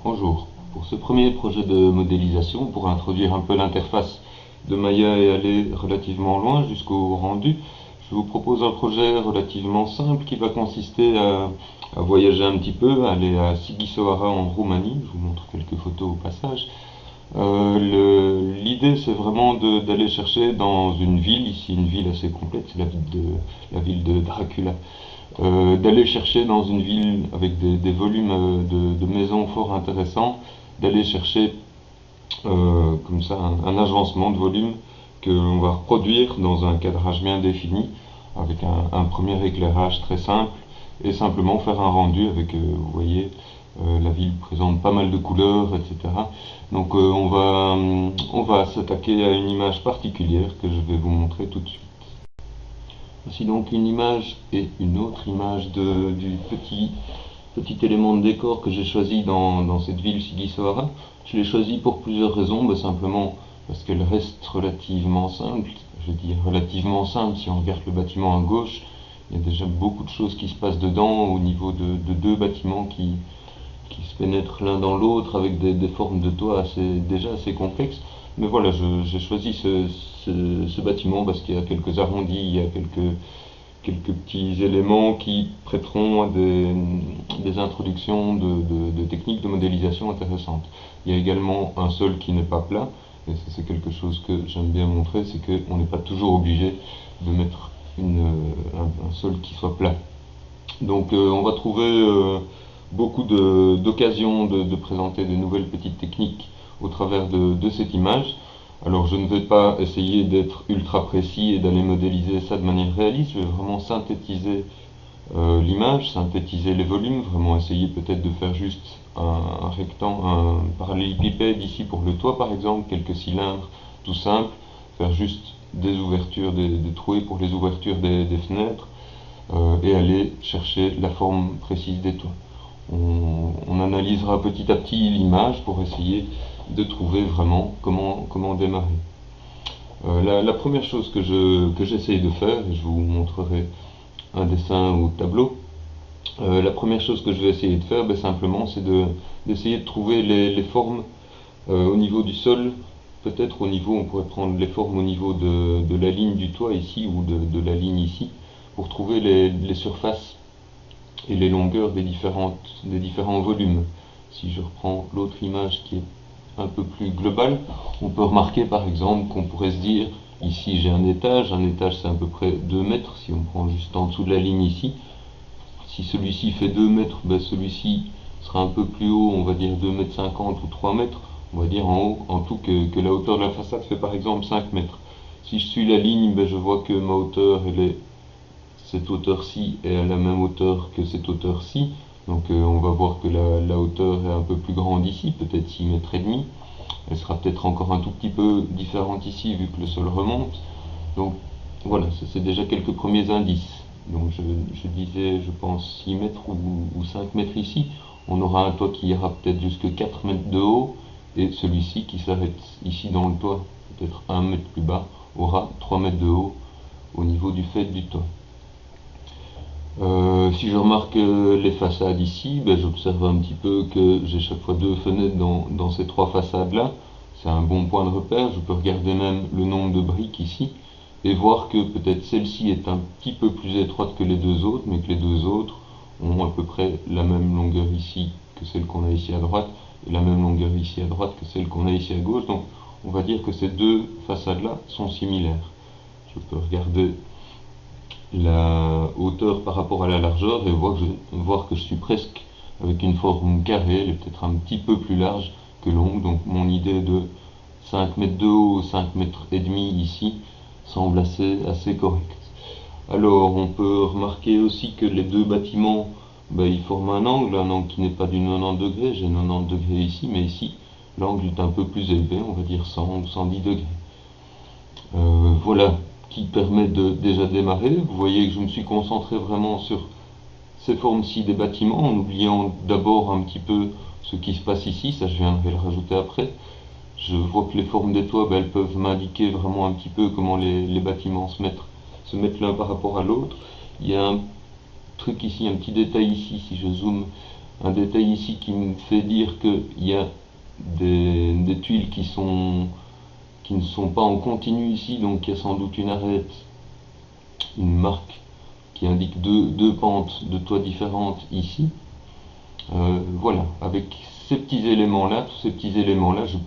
Bonjour. Pour ce premier projet de modélisation, pour introduire un peu l'interface de Maya et aller relativement loin jusqu'au rendu, je vous propose un projet relativement simple qui va consister à voyager un petit peu, aller à Sighisoara en Roumanie. Je vous montre quelques photos au passage. L'idée c'est vraiment d'aller chercher dans une ville, ici une ville assez complète, c'est la ville de Dracula, d'aller chercher dans une ville avec des volumes de maisons fort intéressants, d'aller chercher comme ça un agencement de volume que l'on va reproduire dans un cadrage bien défini, avec un premier éclairage très simple, et simplement faire un rendu avec, vous voyez, la ville présente pas mal de couleurs, etc. Donc on va s'attaquer à une image particulière que je vais vous montrer tout de suite. Voici donc une image et une autre image du petit élément de décor que j'ai choisi dans cette ville Sighisoara. Je l'ai choisi pour plusieurs raisons, simplement parce qu'elle reste relativement simple. Je dis relativement simple, si on regarde le bâtiment à gauche, il y a déjà beaucoup de choses qui se passent dedans au niveau de deux bâtiments qui se pénètrent l'un dans l'autre avec des formes de toit déjà assez complexes. Mais voilà, j'ai choisi ce bâtiment parce qu'il y a quelques arrondis, il y a quelques petits éléments qui prêteront à des introductions de techniques de modélisation intéressantes. Il y a également un sol qui n'est pas plat, et c'est quelque chose que j'aime bien montrer, c'est qu'on n'est pas toujours obligé de mettre un sol qui soit plat. Donc on va trouver beaucoup d'occasions de présenter de nouvelles petites techniques au travers de cette image. Alors je ne vais pas essayer d'être ultra précis et d'aller modéliser ça de manière réaliste, je vais vraiment synthétiser l'image, synthétiser les volumes, vraiment essayer peut-être de faire juste un rectangle, un parallélépipède ici pour le toit par exemple, quelques cylindres tout simple, faire juste des ouvertures, des trouées pour les ouvertures des fenêtres, et aller chercher la forme précise des toits. On analysera petit à petit l'image pour essayer de trouver vraiment comment démarrer. La première chose que j'essaye de faire, et je vous montrerai un dessin au tableau, la première chose que je vais essayer de faire, simplement, c'est d'essayer de trouver les formes au niveau du sol. Peut-être on pourrait prendre les formes au niveau de la ligne du toit ici, ou de la ligne ici, pour trouver les surfaces et les longueurs des différents volumes. Si je reprends l'autre image qui est un peu plus globale, on peut remarquer par exemple qu'on pourrait se dire, ici j'ai un étage c'est à peu près 2 mètres, si on prend juste en dessous de la ligne ici. Si celui-ci fait 2 mètres, celui-ci sera un peu plus haut, on va dire 2 mètres 50 ou 3 mètres, on va dire en haut, en tout que la hauteur de la façade fait par exemple 5 mètres. Si je suis la ligne, je vois que ma hauteur, cette hauteur-ci est à la même hauteur que cette hauteur-ci. Donc on va voir que la hauteur est un peu plus grande ici, peut-être 6 mètres et demi. Elle sera peut-être encore un tout petit peu différente ici vu que le sol remonte. Donc voilà, c'est déjà quelques premiers indices. Donc je disais, je pense 6 mètres ou 5 mètres ici. On aura un toit qui ira peut-être jusque 4 mètres de haut, et celui-ci qui s'arrête ici dans le toit, peut-être 1 mètre plus bas, aura 3 mètres de haut au niveau du fait du toit. Si je remarque les façades ici, j'observe un petit peu que j'ai chaque fois 2 fenêtres dans ces 3 façades là. C'est un bon point de repère. Je peux regarder même le nombre de briques ici et voir que peut-être celle-ci est un petit peu plus étroite que les 2 autres, mais que les 2 autres ont à peu près la même longueur ici que celle qu'on a ici à droite, et la même longueur ici à droite que celle qu'on a ici à gauche. Donc on va dire que ces 2 façades là sont similaires. Je peux regarder la hauteur par rapport à la largeur et voir que je suis presque avec une forme carrée. Elle est peut-être un petit peu plus large que longue, donc mon idée de 5 mètres de haut, 5 mètres et demi ici semble assez correcte. Alors on peut remarquer aussi que les 2 bâtiments, ils forment un angle qui n'est pas du 90 degrés. J'ai 90 degrés ici, mais ici l'angle est un peu plus élevé, on va dire 100 ou 110 degrés. Voilà qui permet de déjà démarrer. Vous voyez que je me suis concentré vraiment sur ces formes-ci des bâtiments, en oubliant d'abord un petit peu ce qui se passe ici. Ça, je viendrai le rajouter après. Je vois que les formes des toits, elles peuvent m'indiquer vraiment un petit peu comment les bâtiments se mettent l'un par rapport à l'autre. Il y a un truc ici, un petit détail ici, si je zoome, un détail ici qui me fait dire qu'il y a des tuiles qui ne sont pas en continu ici, donc il y a sans doute une arête, une marque qui indique deux pentes de toit différentes ici. Voilà, avec ces petits éléments-là, tous ces petits éléments-là, je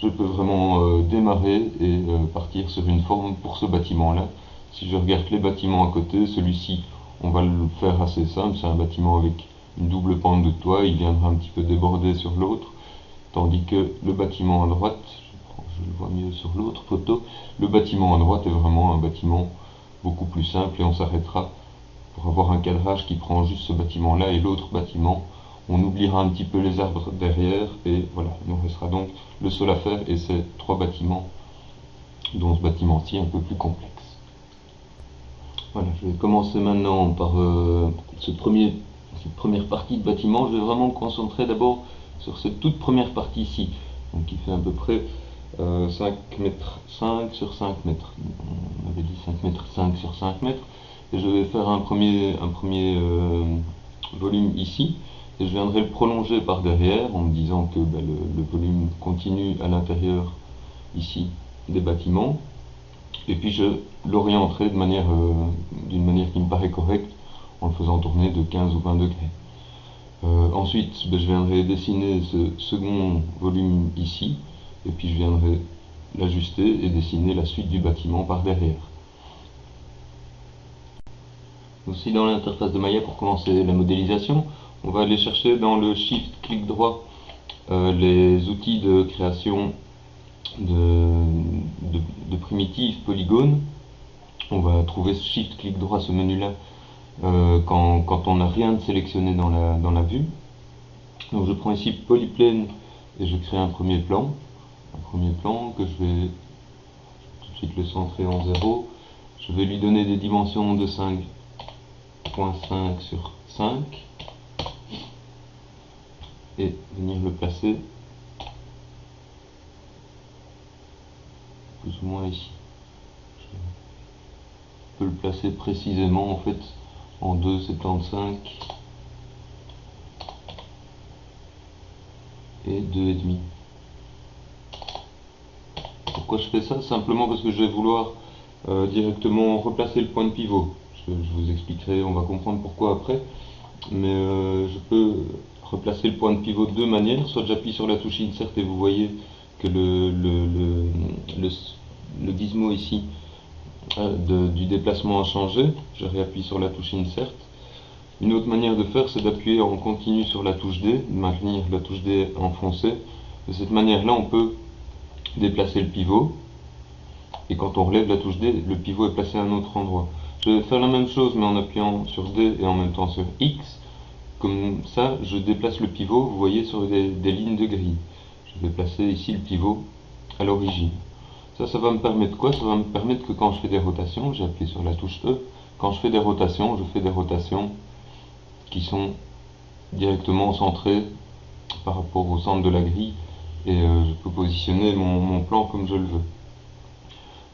peux vraiment démarrer et partir sur une forme pour ce bâtiment-là. Si je regarde les bâtiments à côté, celui-ci, on va le faire assez simple, c'est un bâtiment avec une double pente de toit, il viendra un petit peu déborder sur l'autre, tandis que le bâtiment à droite, je le vois mieux sur l'autre photo, le bâtiment à droite est vraiment un bâtiment beaucoup plus simple et on s'arrêtera pour avoir un cadrage qui prend juste ce bâtiment-là et l'autre bâtiment. On oubliera un petit peu les arbres derrière et voilà, il nous restera donc le sol à faire et ces trois bâtiments, dont ce bâtiment-ci un peu plus complexe. Voilà, je vais commencer maintenant par cette première partie de bâtiment. Je vais vraiment me concentrer d'abord sur cette toute première partie ici, donc qui fait à peu près 5 mètres 5 sur 5 mètres. On avait dit 5 mètres 5 sur 5 mètres. Et je vais faire un premier volume ici. Et je viendrai le prolonger par derrière en me disant que le volume continue à l'intérieur ici des bâtiments. Et puis je l'orienterai d'une manière qui me paraît correcte en le faisant tourner de 15 ou 20 degrés. Ensuite, je viendrai dessiner ce second volume ici. Et puis je viendrai l'ajuster et dessiner la suite du bâtiment par derrière. Aussi dans l'interface de Maya, pour commencer la modélisation, on va aller chercher dans le Shift clic droit les outils de création de primitives polygones. On va trouver ce Shift clic droit, ce menu là, quand on n'a rien de sélectionné dans la vue. Donc je prends ici Polyplane et je crée un premier plan que je vais tout de suite le centrer en 0. Je vais lui donner des dimensions de 5.5 sur 5 et venir le placer plus ou moins ici. Je peux le placer précisément en fait en 2,75 et 2,5. Pourquoi je fais ça? Simplement parce que je vais vouloir directement replacer le point de pivot. Je vous expliquerai, on va comprendre pourquoi après. Mais je peux replacer le point de pivot de deux manières. Soit j'appuie sur la touche Insert et vous voyez que le gizmo ici du déplacement a changé. Je réappuie sur la touche Insert. Une autre manière de faire, c'est d'appuyer en continu sur la touche D, de maintenir la touche D enfoncée. De cette manière-là, on peut déplacer le pivot. Et quand on relève la touche D, le pivot est placé à un autre endroit. Je vais faire la même chose, mais en appuyant sur D et en même temps sur X. Comme ça, je déplace le pivot, vous voyez, sur des lignes de grille. Je vais placer ici le pivot à l'origine. Ça va me permettre quoi? Ça va me permettre que quand je fais des rotations, j'ai appuyé sur la touche E, quand je fais des rotations, je fais des rotations qui sont directement centrées par rapport au centre de la grille, et je peux positionner mon plan comme je le veux.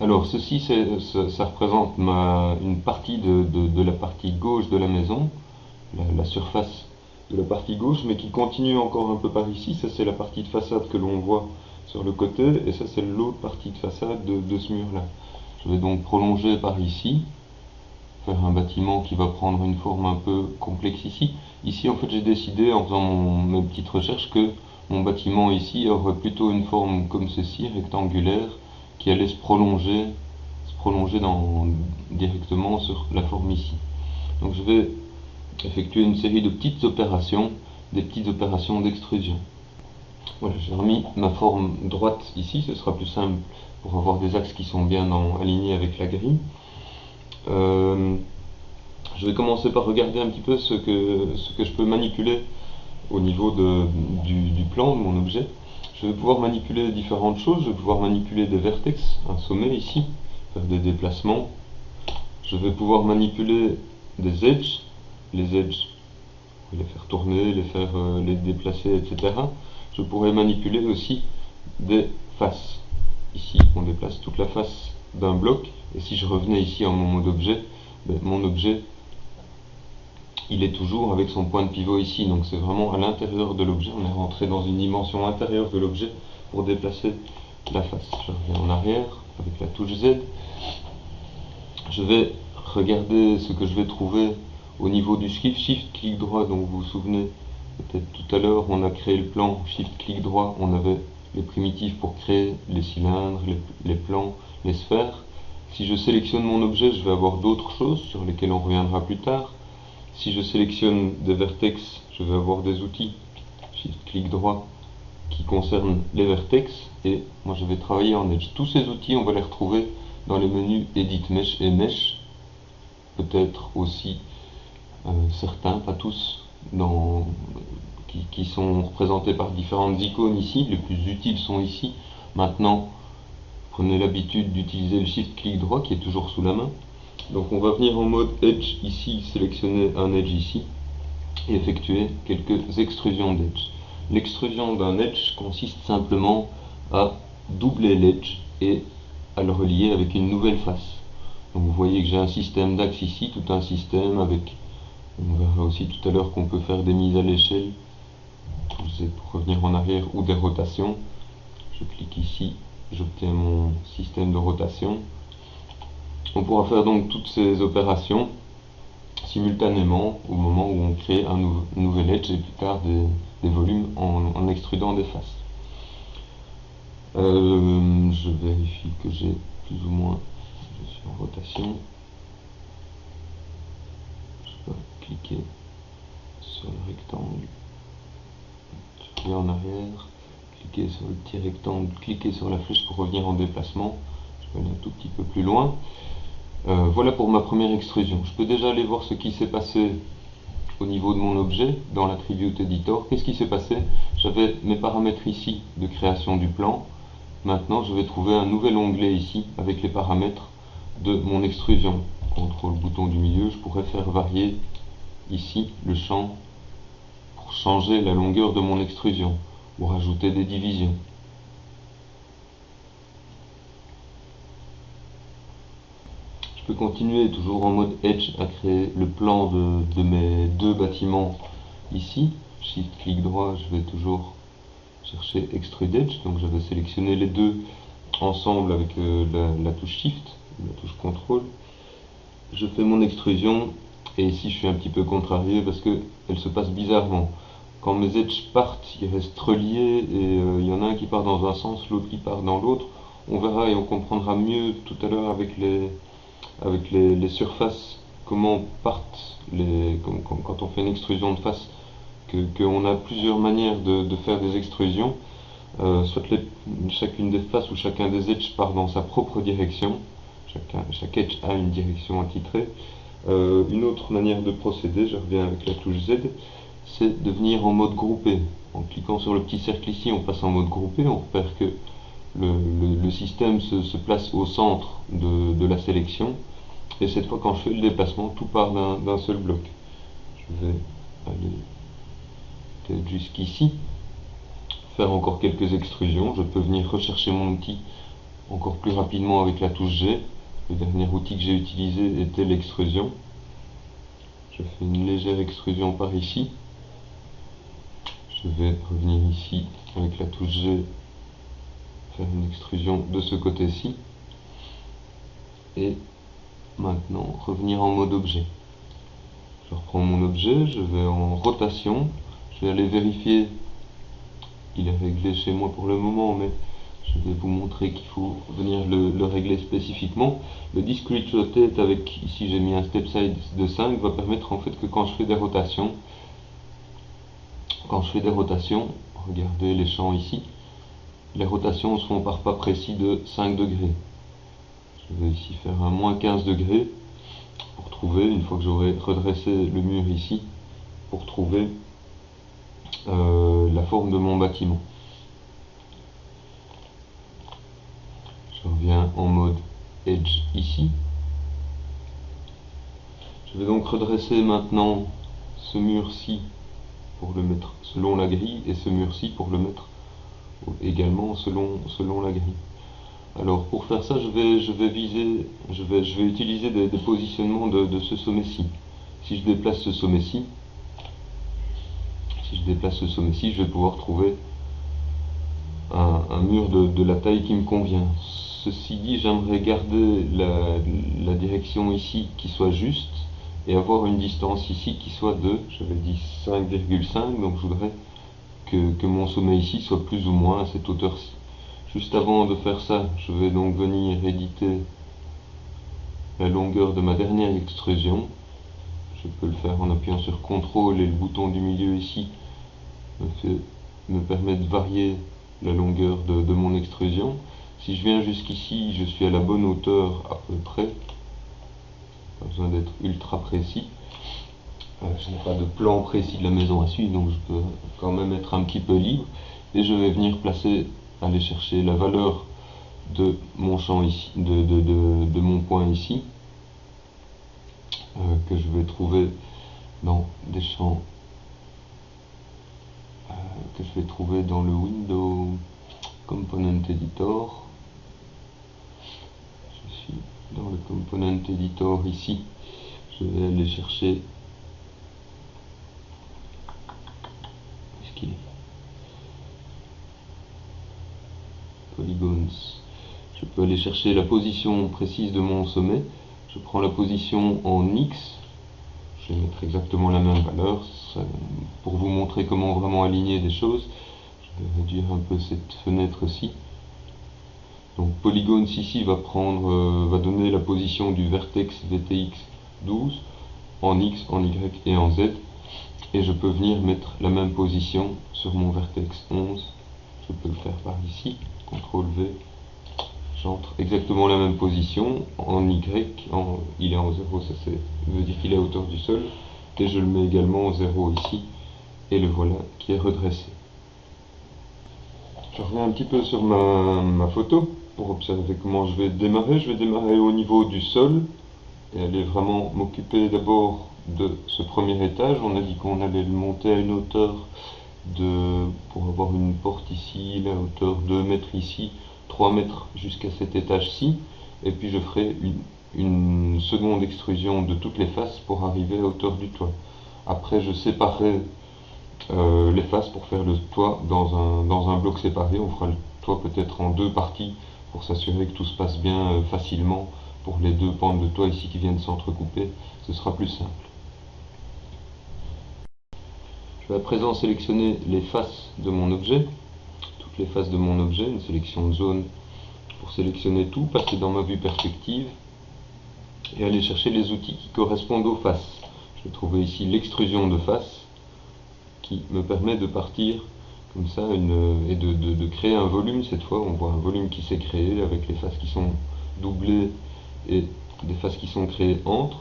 Alors ceci, ça représente une partie de la partie gauche de la maison, la surface de la partie gauche, mais qui continue encore un peu par ici. Ça c'est la partie de façade que l'on voit sur le côté, et ça c'est l'autre partie de façade de ce mur-là. Je vais donc prolonger par ici, faire un bâtiment qui va prendre une forme un peu complexe ici. Ici en fait j'ai décidé en faisant mes petites recherches que mon bâtiment ici aurait plutôt une forme comme ceci, rectangulaire, qui allait se prolonger directement sur la forme ici. Donc je vais effectuer une série de petites opérations, des petites opérations d'extrusion. Voilà, j'ai remis ma forme droite ici, ce sera plus simple pour avoir des axes qui sont bien alignés avec la grille. Je vais commencer par regarder un petit peu ce que je peux manipuler au niveau du plan de mon objet. Je vais pouvoir manipuler différentes choses. Je vais pouvoir manipuler des vertex, un sommet ici, faire des déplacements. Je vais pouvoir manipuler des edges. Les edges, les faire tourner, les déplacer, etc. Je pourrais manipuler aussi des faces. Ici, on déplace toute la face d'un bloc. Et si je revenais ici en mon mode objet, mon objet il est toujours avec son point de pivot ici, donc c'est vraiment à l'intérieur de l'objet, on est rentré dans une dimension intérieure de l'objet pour déplacer la face. Je reviens en arrière avec la touche Z, je vais regarder ce que je vais trouver au niveau du shift clic droit. Donc vous vous souvenez, peut-être tout à l'heure on a créé le plan, shift clic droit, on avait les primitives pour créer les cylindres, les plans, les sphères. Si je sélectionne mon objet, je vais avoir d'autres choses sur lesquelles on reviendra plus tard. Si je sélectionne des vertex, je vais avoir des outils, shift clic droit, qui concernent les vertex, et moi je vais travailler en Edge. Tous ces outils, on va les retrouver dans les menus Edit Mesh et Mesh, peut-être aussi certains, pas tous, qui sont représentés par différentes icônes ici. Les plus utiles sont ici. Maintenant, prenez l'habitude d'utiliser le shift clic droit qui est toujours sous la main. Donc on va venir en mode Edge ici, sélectionner un Edge ici, et effectuer quelques extrusions d'Edge. L'extrusion d'un Edge consiste simplement à doubler l'Edge et à le relier avec une nouvelle face. Donc vous voyez que j'ai un système d'axes ici, tout un système avec, on verra aussi tout à l'heure qu'on peut faire des mises à l'échelle, pour revenir en arrière, ou des rotations. Je clique ici, j'obtiens mon système de rotation. On pourra faire donc toutes ces opérations simultanément au moment où on crée un nouvel edge et plus tard des volumes en extrudant des faces. Je vérifie que j'ai plus ou moins, je suis en rotation. Je peux cliquer sur le rectangle, je reviens en arrière, cliquer sur le petit rectangle, cliquer sur la flèche pour revenir en déplacement. Je vais aller un tout petit peu plus loin. Voilà pour ma première extrusion. Je peux déjà aller voir ce qui s'est passé au niveau de mon objet dans l'Attribute Editor. Qu'est-ce qui s'est passé? J'avais mes paramètres ici de création du plan. Maintenant, je vais trouver un nouvel onglet ici avec les paramètres de mon extrusion. CTRL bouton du milieu, je pourrais faire varier ici le champ pour changer la longueur de mon extrusion ou rajouter des divisions. Je peux continuer toujours en mode Edge à créer le plan de mes deux bâtiments ici. Shift clic droit, je vais toujours chercher Extrude Edge, donc je vais sélectionner les deux ensemble avec la touche Shift, la touche CTRL. Je fais mon extrusion et ici je suis un petit peu contrarié parce que elle se passe bizarrement. Quand mes edges partent, ils restent reliés et il y en a un qui part dans un sens, l'autre qui part dans l'autre. On verra et on comprendra mieux tout à l'heure avec les surfaces, comment partent quand on fait une extrusion de face, qu'on a plusieurs manières de faire des extrusions. Soit chacune des faces ou chacun des edges part dans sa propre direction. Chaque edge a une direction attitrée. Une autre manière de procéder, je reviens avec la touche Z, c'est de venir en mode groupé. En cliquant sur le petit cercle ici, on passe en mode groupé, on repère que le système se place au centre de la sélection. Et cette fois, quand je fais le déplacement, tout part d'un seul bloc. Je vais aller peut-être jusqu'ici, faire encore quelques extrusions. Je peux venir rechercher mon outil encore plus rapidement avec la touche G. Le dernier outil que j'ai utilisé était l'extrusion. Je fais une légère extrusion par ici. Je vais revenir ici avec la touche G, faire une extrusion de ce côté-ci. Et maintenant, revenir en mode objet. Je reprends mon objet, je vais en rotation. Je vais aller vérifier. Il est réglé chez moi pour le moment, mais je vais vous montrer qu'il faut venir le régler spécifiquement. Le Discrete Rotate avec, ici j'ai mis un step size de 5, va permettre en fait que quand je fais des rotations, regardez les champs ici, les rotations se font par pas précis de 5 degrés. Je vais ici faire un moins 15 degrés pour trouver, une fois que j'aurai redressé le mur ici, pour trouver la forme de mon bâtiment. Je reviens en mode Edge ici. Je vais donc redresser maintenant ce mur-ci pour le mettre selon la grille et ce mur-ci pour le mettre également selon la grille. Alors pour faire ça, je vais utiliser des positionnements de ce sommet-ci. si je déplace ce sommet-ci, je vais pouvoir trouver un mur de la taille qui me convient. Ceci dit, j'aimerais garder la direction ici qui soit juste et avoir une distance ici qui soit de, j'avais dit 5,5, donc je voudrais que mon sommet ici soit plus ou moins à cette hauteur-ci. Juste avant de faire ça, je vais donc venir éditer la longueur de ma dernière extrusion. Je peux le faire en appuyant sur CTRL et le bouton du milieu ici me permet de varier la longueur de mon extrusion. Si je viens jusqu'ici, je suis à la bonne hauteur à peu près. Pas besoin d'être ultra précis. Je n'ai pas de plan précis de la maison à suivre, donc je peux quand même être un petit peu libre. Et je vais venir aller chercher la valeur de mon champ ici, de mon point ici, que je vais trouver dans des champs que je vais trouver dans le Window Component Editor. Je suis dans le Component Editor ici. Je vais aller chercher Polygons. Je peux aller chercher la position précise de mon sommet. Je prends la position en X. Je vais mettre exactement la même valeur pour vous montrer comment vraiment aligner des choses. Je vais réduire un peu cette fenêtre-ci. Donc Polygons ici va donner la position du vertex VTX 12 en X, en Y et en Z. Et je peux venir mettre la même position sur mon vertex 11. Je peux le faire par ici. CTRL V. J'entre exactement la même position. En Y, il est en 0, ça veut dire qu'il est à hauteur du sol. Et je le mets également en 0 ici. Et le voilà qui est redressé. Je reviens un petit peu sur ma photo pour observer comment je vais démarrer. Je vais démarrer au niveau du sol et aller vraiment m'occuper d'abord de ce premier étage. On a dit qu'on allait le monter à une hauteur pour avoir une porte ici, la hauteur 2 mètres ici, 3 mètres jusqu'à cet étage-ci. Et puis je ferai une seconde extrusion de toutes les faces pour arriver à hauteur du toit. Après je séparerai les faces pour faire le toit dans un bloc séparé. On fera le toit peut-être en deux parties pour s'assurer que tout se passe bien facilement. Pour les deux pentes de toit ici qui viennent s'entrecouper, ce sera plus simple. Je vais à présent sélectionner les faces de mon objet, toutes les faces de mon objet, une sélection de zone pour sélectionner tout, passer dans ma vue perspective et aller chercher les outils qui correspondent aux faces. Je vais trouver ici l'extrusion de face qui me permet de partir comme ça et de créer un volume. Cette fois on voit un volume qui s'est créé avec les faces qui sont doublées et des faces qui sont créées entre.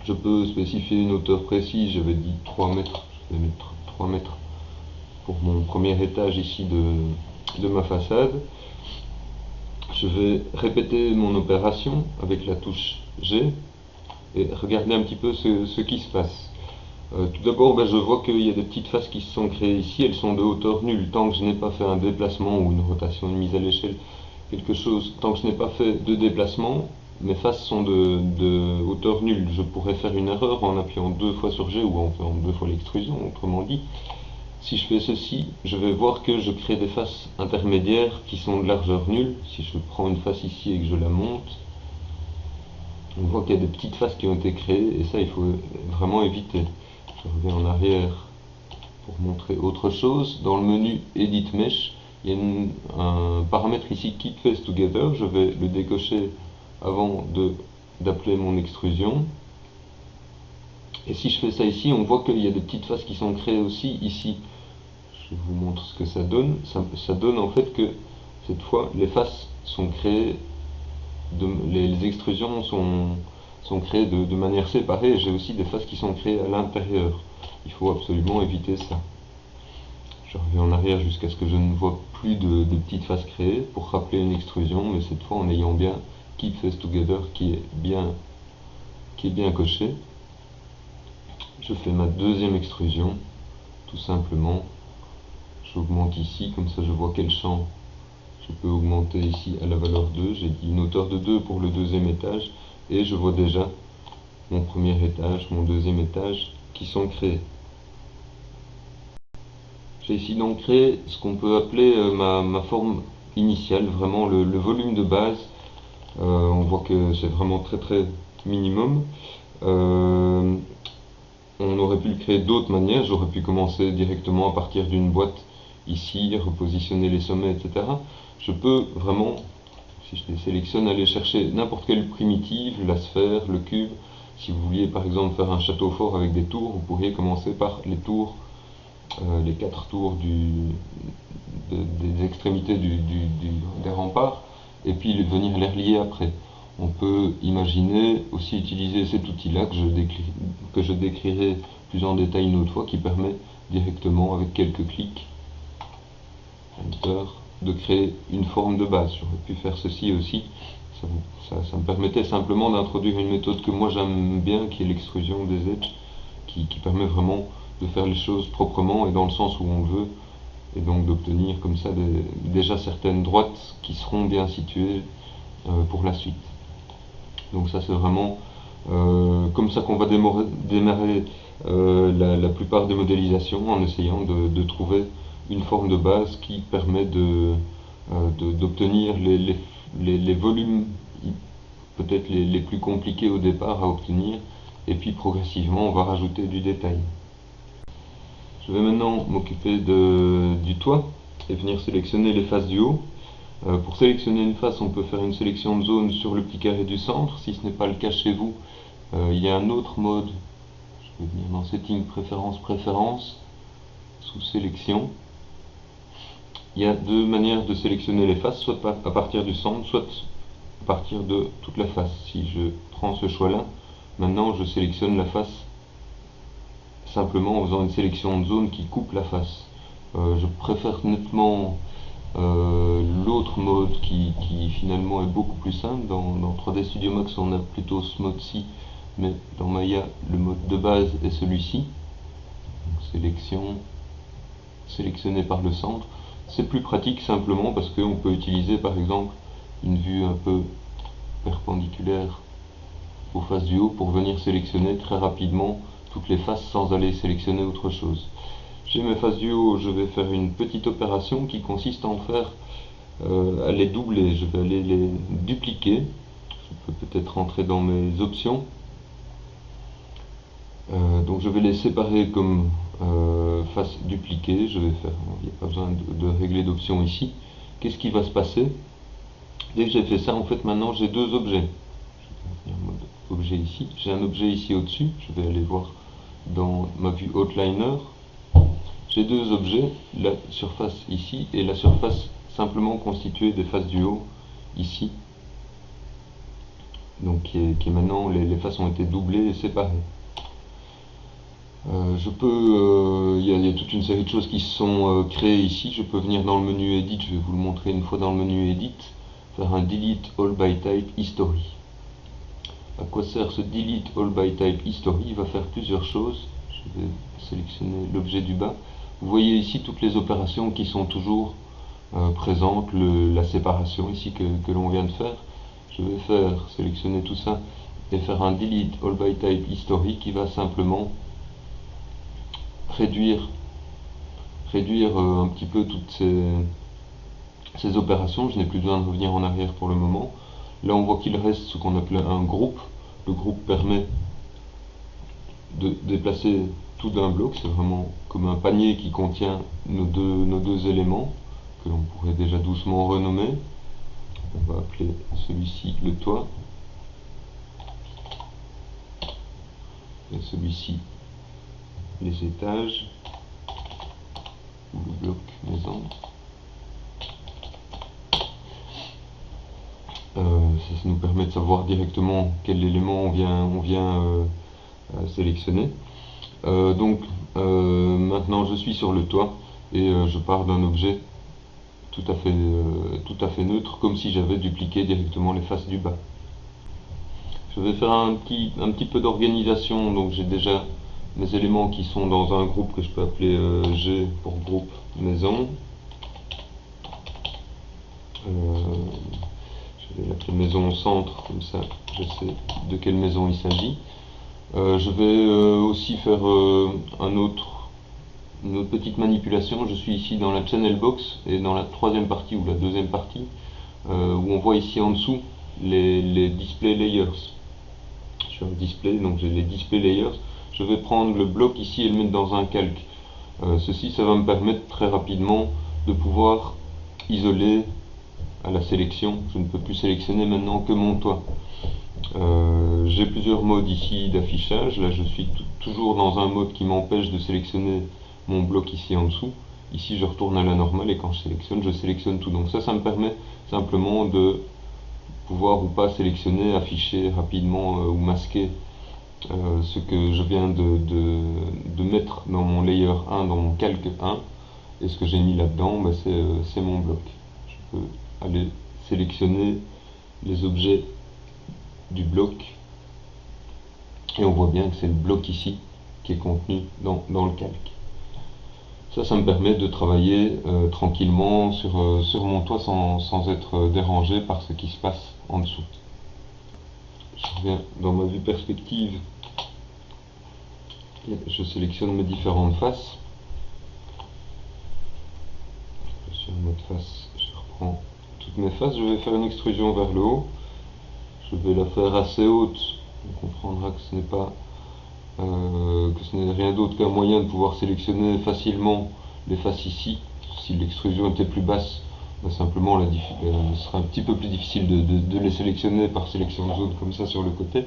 Je peux spécifier une hauteur précise, j'avais dit 3 mètres, je vais mettre 3 mètres pour mon premier étage ici de ma façade. Je vais répéter mon opération avec la touche G et regarder un petit peu ce qui se passe. Tout d'abord, je vois qu'il y a des petites faces qui se sont créées ici, elles sont de hauteur nulle. Tant que je n'ai pas fait un déplacement ou une rotation, une mise à l'échelle, quelque chose, tant que je n'ai pas fait de déplacement, mes faces sont de hauteur nulle. Je pourrais faire une erreur en appuyant 2 fois sur G ou en faisant 2 fois l'extrusion, autrement dit. Si je fais ceci, je vais voir que je crée des faces intermédiaires qui sont de largeur nulle. Si je prends une face ici et que je la monte, on voit qu'il y a des petites faces qui ont été créées et ça il faut vraiment éviter. Je reviens en arrière pour montrer autre chose. Dans le menu Edit Mesh, il y a un paramètre ici Keep Face Together. Je vais le décocher avant d'appeler mon extrusion. Et si je fais ça ici, on voit qu'il y a des petites faces qui sont créées aussi ici. Je vous montre ce que ça donne. Ça donne en fait que cette fois les faces sont créées, les extrusions sont créées de manière séparée. J'ai aussi des faces qui sont créées à l'intérieur. Il faut absolument éviter ça. Je reviens en arrière jusqu'à ce que je ne vois plus de petites faces créées pour rappeler une extrusion, mais cette fois en ayant bien Keep Face Together qui est bien coché. Je fais ma deuxième extrusion, tout simplement. J'augmente ici, comme ça je vois quel champ je peux augmenter ici à la valeur 2. J'ai dit une hauteur de 2 pour le deuxième étage, et je vois déjà mon premier étage, mon deuxième étage qui sont créés. J'ai ici donc créé ce qu'on peut appeler ma forme initiale, vraiment le volume de base. On voit que c'est vraiment très minimum. On aurait pu le créer d'autres manières. J'aurais pu commencer directement à partir d'une boîte ici, repositionner les sommets, etc. Je peux vraiment, si je les sélectionne, aller chercher n'importe quelle primitive, la sphère, le cube. Si vous vouliez par exemple faire un château fort avec des tours, vous pourriez commencer par les tours, les 4 tours des extrémités des remparts, et puis venir les relier après. On peut imaginer aussi utiliser cet outil-là que je décrirai plus en détail une autre fois, qui permet directement, avec quelques clics, Enter, de créer une forme de base. J'aurais pu faire ceci aussi. Ça me permettait simplement d'introduire une méthode que moi j'aime bien, qui est l'extrusion des edges, qui permet vraiment de faire les choses proprement et dans le sens où on veut, et donc d'obtenir comme ça déjà certaines droites qui seront bien situées pour la suite. Donc ça c'est vraiment comme ça qu'on va démarrer la plupart des modélisations, en essayant de trouver une forme de base qui permet d'obtenir les volumes peut-être les plus compliqués au départ à obtenir, et puis progressivement on va rajouter du détail. Je vais maintenant m'occuper du toit et venir sélectionner les faces du haut. Pour sélectionner une face, on peut faire une sélection de zone sur le petit carré du centre. Si ce n'est pas le cas chez vous, il y a un autre mode. Je vais venir dans Setting, Préférences, sous Sélection. Il y a deux manières de sélectionner les faces, soit à partir du centre, soit à partir de toute la face. Si je prends ce choix-là, maintenant je sélectionne la face simplement en faisant une sélection de zone qui coupe la face. Je préfère nettement l'autre mode qui finalement est beaucoup plus simple. Dans 3D Studio Max on a plutôt ce mode-ci, mais dans Maya le mode de base est celui-ci. Sélectionné par le centre. C'est plus pratique simplement parce qu'on peut utiliser par exemple une vue un peu perpendiculaire aux faces du haut pour venir sélectionner très rapidement toutes les faces sans aller sélectionner autre chose. J'ai mes faces du haut, je vais faire une petite opération qui consiste à les doubler. Je vais aller les dupliquer. Je peux peut-être rentrer dans mes options. Donc je vais les séparer comme face dupliquée. Il n'y a pas besoin de régler d'options ici. Qu'est-ce qui va se passer? Dès que j'ai fait ça, en fait maintenant j'ai deux objets. Je vais venir en mode objet ici. J'ai un objet ici au-dessus. Je vais aller voir dans ma vue Outliner. J'ai deux objets, la surface ici et la surface simplement constituée des faces du haut ici. Donc qui est maintenant, les faces ont été doublées et séparées. Il y a toute une série de choses qui sont créées ici. Je peux venir dans le menu Edit, je vais vous le montrer une fois dans le menu Edit, faire un Delete All by Type History. À quoi sert ce Delete All by Type History? Il va faire plusieurs choses. Je vais sélectionner l'objet du bas. Vous voyez ici toutes les opérations qui sont toujours présentes, la séparation ici que l'on vient de faire. Je vais sélectionner tout ça et faire un Delete All by Type History qui va simplement réduire un petit peu toutes ces opérations. Je n'ai plus besoin de revenir en arrière pour le moment. Là on voit qu'il reste ce qu'on appelle un groupe. Le groupe permet de déplacer tout d'un bloc. C'est vraiment comme un panier qui contient nos deux éléments que l'on pourrait déjà doucement renommer. On va appeler celui-ci le toit et celui-ci les étages ou le bloc maison. Ça nous permet de savoir directement quel élément on vient sélectionner. Donc maintenant je suis sur le toit et je pars d'un objet tout à fait neutre, comme si j'avais dupliqué directement les faces du bas. Je vais faire un petit peu d'organisation. Donc j'ai déjà mes éléments qui sont dans un groupe que je peux appeler G pour groupe maison. Je vais l'appeler maison au centre, comme ça je sais de quelle maison il s'agit. Je vais aussi faire une autre petite manipulation. Je suis ici dans la channel box et dans la troisième partie ou la deuxième partie où on voit ici en dessous les display layers. Je suis en display, donc j'ai les display layers. Je vais prendre le bloc ici et le mettre dans un calque. Ceci, ça va me permettre très rapidement de pouvoir isoler à la sélection. Je ne peux plus sélectionner maintenant que mon toit. J'ai plusieurs modes ici d'affichage. Là, je suis toujours dans un mode qui m'empêche de sélectionner mon bloc ici en dessous. Ici, je retourne à la normale et quand je sélectionne tout. Donc ça me permet simplement de pouvoir ou pas sélectionner, afficher rapidement ou masquer ce que je viens de mettre dans mon layer 1, dans mon calque 1. Et ce que j'ai mis là-dedans, bah, c'est mon bloc. Je peux aller sélectionner les objets du bloc et on voit bien que c'est le bloc ici qui est contenu dans le calque. Ça me permet de travailler tranquillement sur mon toit sans être dérangé par ce qui se passe en dessous. Je reviens dans ma vue perspective et je sélectionne mes différentes faces. Je suis en mode face, je reprends toutes mes faces, je vais faire une extrusion vers le haut. Je vais la faire assez haute, on comprendra que ce n'est pas que ce n'est rien d'autre qu'un moyen de pouvoir sélectionner facilement les faces ici. Si l'extrusion était plus basse, bah simplement ce sera un petit peu plus difficile de les sélectionner par sélection de zone comme ça sur le côté.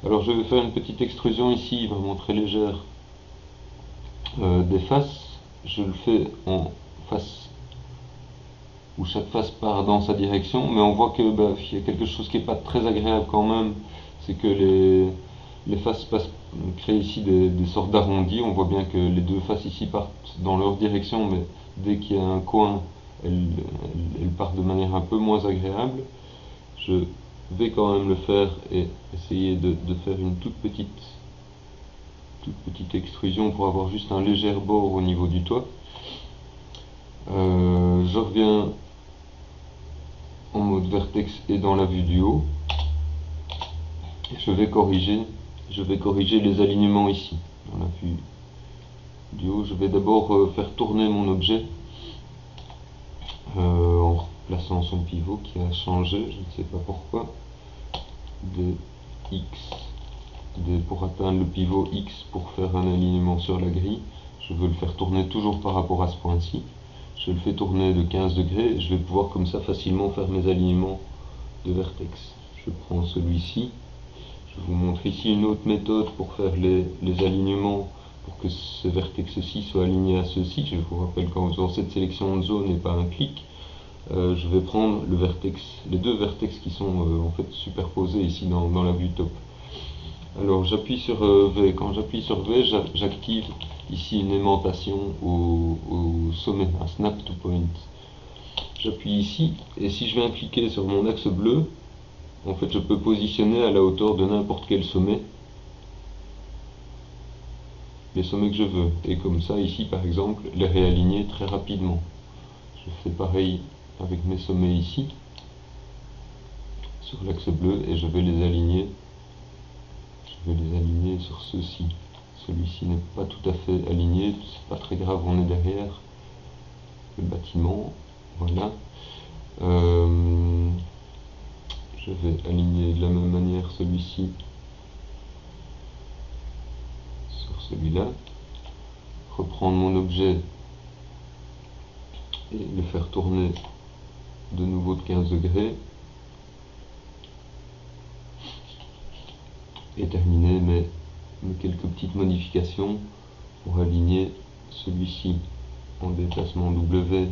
Alors je vais faire une petite extrusion ici, vraiment très légère, des faces. Je le fais en face où chaque face part dans sa direction, mais on voit que il y a quelque chose qui n'est pas très agréable quand même, c'est que les faces créent ici des sortes d'arrondis. On voit bien que les deux faces ici partent dans leur direction, mais dès qu'il y a un coin, elles partent de manière un peu moins agréable. Je vais quand même le faire et essayer de faire une toute petite extrusion pour avoir juste un léger bord au niveau du toit. Je reviens en mode vertex et dans la vue du haut. Je vais corriger les alignements ici. Dans la vue du haut, je vais d'abord faire tourner mon objet en replaçant son pivot qui a changé, je ne sais pas pourquoi, de X, pour atteindre le pivot X pour faire un alignement sur la grille. Je veux le faire tourner toujours par rapport à ce point-ci. Je le fais tourner de 15 degrés et je vais pouvoir comme ça facilement faire mes alignements de vertex. Je prends celui-ci. Je vous montre ici une autre méthode pour faire les alignements pour que ce vertex-ci soit aligné à ceci. Je vous rappelle qu'en faisant cette sélection de zone et pas un clic, je vais prendre les deux vertex qui sont en fait superposés ici dans la vue top. Alors j'appuie sur V. Quand j'appuie sur V, j'active ici une aimantation au sommet, un snap to point. J'appuie ici et si je viens cliquer sur mon axe bleu, en fait je peux positionner à la hauteur de n'importe quel sommet les sommets que je veux, et comme ça ici par exemple les réaligner très rapidement. Je fais pareil avec mes sommets ici sur l'axe bleu et je vais les aligner sur ceux-ci. Celui-ci n'est pas tout à fait aligné, c'est pas très grave, on est derrière le bâtiment, voilà. Je vais aligner de la même manière celui-ci sur celui-là, reprendre mon objet et le faire tourner de nouveau de 15 degrés et terminer mes quelques petites modifications pour aligner celui-ci en déplacement W,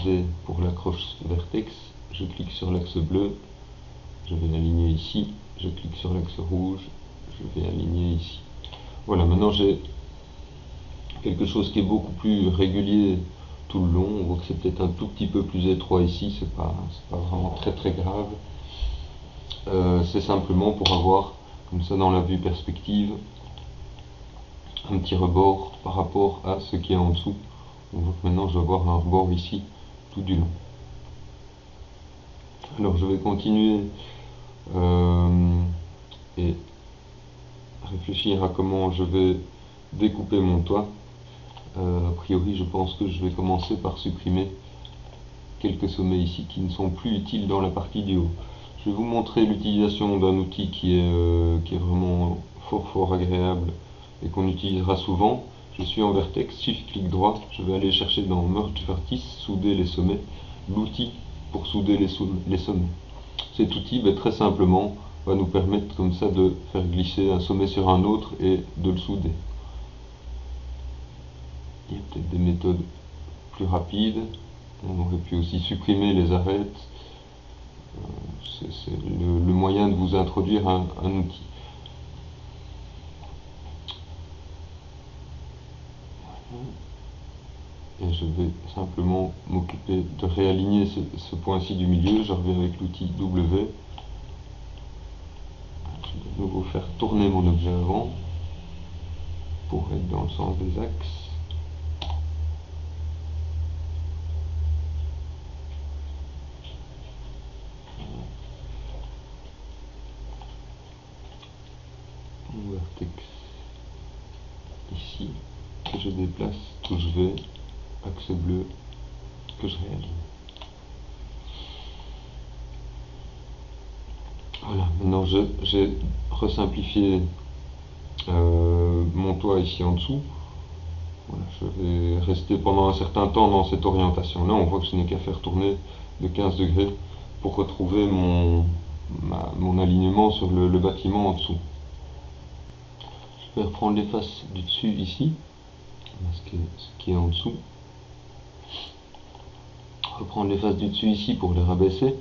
V pour l'accroche vertex. Je clique sur l'axe bleu, je vais l'aligner ici, je clique sur l'axe rouge, je vais aligner ici. Voilà, maintenant j'ai quelque chose qui est beaucoup plus régulier tout le long. On voit que c'est peut-être un tout petit peu plus étroit ici, c'est pas vraiment très grave. C'est simplement pour avoir comme ça dans la vue perspective un petit rebord par rapport à ce qui est en dessous. On voit que maintenant je vais avoir un rebord ici tout du long. Alors je vais continuer et réfléchir à comment je vais découper mon toit. A priori, je pense que je vais commencer par supprimer quelques sommets ici qui ne sont plus utiles dans la partie du haut. Je vais vous montrer l'utilisation d'un outil qui est vraiment fort agréable et qu'on utilisera souvent. Je suis en vertex, shift clic droit, je vais aller chercher dans merge vertice, souder les sommets, l'outil pour souder les sommets. Cet outil, très simplement, va nous permettre comme ça de faire glisser un sommet sur un autre et de le souder. Il y a peut-être des méthodes plus rapides. On aurait pu aussi supprimer les arêtes. C'est le moyen de vous introduire un outil. Et je vais simplement m'occuper de réaligner ce point-ci du milieu. Je reviens avec l'outil W. Je vais de nouveau faire tourner mon objet avant pour être dans le sens des axes. Mon vertex ici, que je déplace, touche V, axe bleu, que je réaligne. Voilà, maintenant j'ai resimplifié mon toit ici en dessous. Voilà, je vais rester pendant un certain temps dans cette orientation. Là, on voit que je n'ai qu'à faire tourner de 15 degrés pour retrouver mon alignement sur le bâtiment en dessous. Je vais reprendre les faces du dessus ici, masquer ce qui est en dessous. Reprendre les faces du dessus ici pour les rabaisser.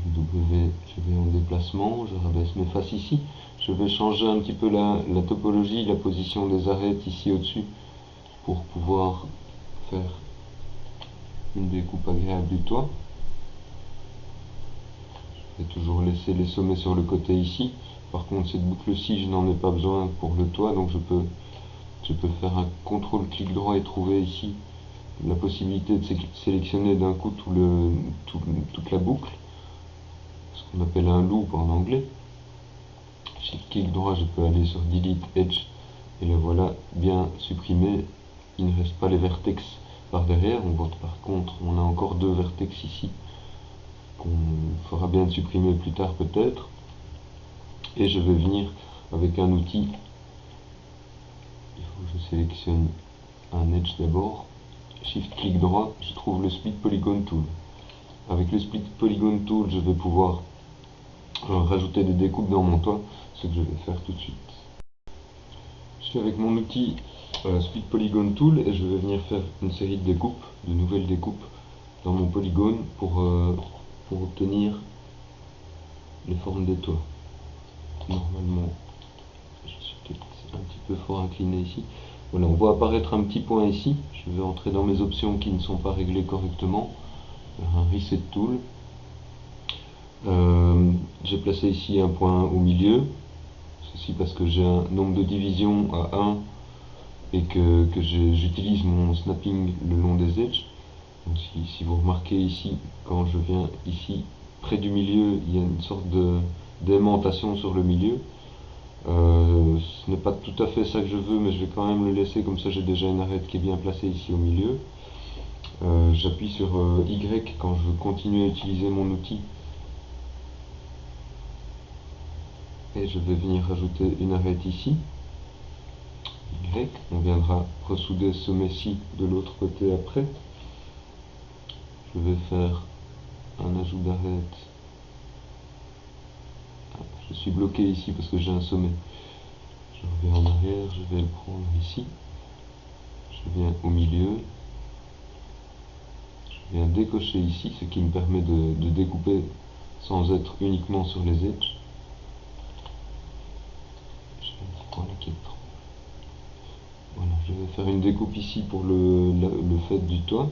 W, je vais en déplacement, je rabaisse mes faces ici. Je vais changer un petit peu la topologie, la position des arêtes ici au-dessus pour pouvoir faire une découpe agréable du toit. Je vais toujours laisser les sommets sur le côté ici. Par contre, cette boucle-ci, je n'en ai pas besoin pour le toit, donc je peux faire un contrôle clic droit et trouver ici la possibilité de sélectionner d'un coup toute la boucle, ce qu'on appelle un loop en anglais. Shift clic droit, je peux aller sur Delete Edge, et le voilà bien supprimé. Il ne reste pas les vertex par derrière. On voit par contre, on a encore deux vertex ici, qu'on fera bien supprimer plus tard peut-être. Et je vais venir avec un outil. Il faut que je sélectionne un edge d'abord. Shift clic droit, je trouve le Split Polygon Tool. Avec le Split Polygon Tool, je vais pouvoir rajouter des découpes dans mon toit, ce que je vais faire tout de suite. Je suis avec mon outil Split Polygon Tool et je vais venir faire une série de découpes, de nouvelles découpes dans mon polygone pour obtenir les formes des toits. Normalement, je suis peut-être un petit peu fort incliné ici. Voilà, on voit apparaître un petit point ici. Je vais entrer dans mes options qui ne sont pas réglées correctement. Un Reset Tool. J'ai placé ici un point au milieu. Ceci parce que j'ai un nombre de divisions à 1 et que j'utilise mon snapping le long des edges. Donc si vous remarquez ici, quand je viens ici près du milieu, il y a une sorte d'aimantation sur le milieu. Ce n'est pas tout à fait ça que je veux, mais je vais quand même le laisser, comme ça j'ai déjà une arête qui est bien placée ici au milieu. J'appuie sur Y quand je veux continuer à utiliser mon outil. Et je vais venir rajouter une arête ici. Y, on viendra ressouder ce sommet-ci de l'autre côté après. Je vais faire un ajout d'arête. Je suis bloqué ici parce que j'ai un sommet. Je reviens en arrière, je vais le prendre ici. Je viens au milieu. Je viens décocher ici, ce qui me permet de découper sans être uniquement sur les edges. Je vais un petit point là qui est trop. Voilà, je vais faire une découpe ici pour le fait du toit.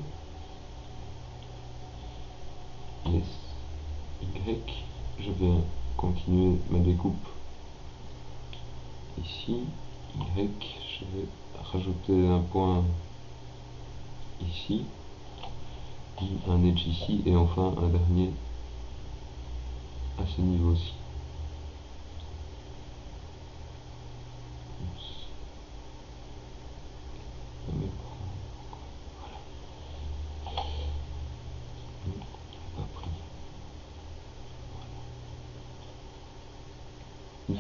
Y, je vais continuer ma découpe ici. Y, je vais rajouter un point ici, un edge ici et enfin un dernier à ce niveau-ci.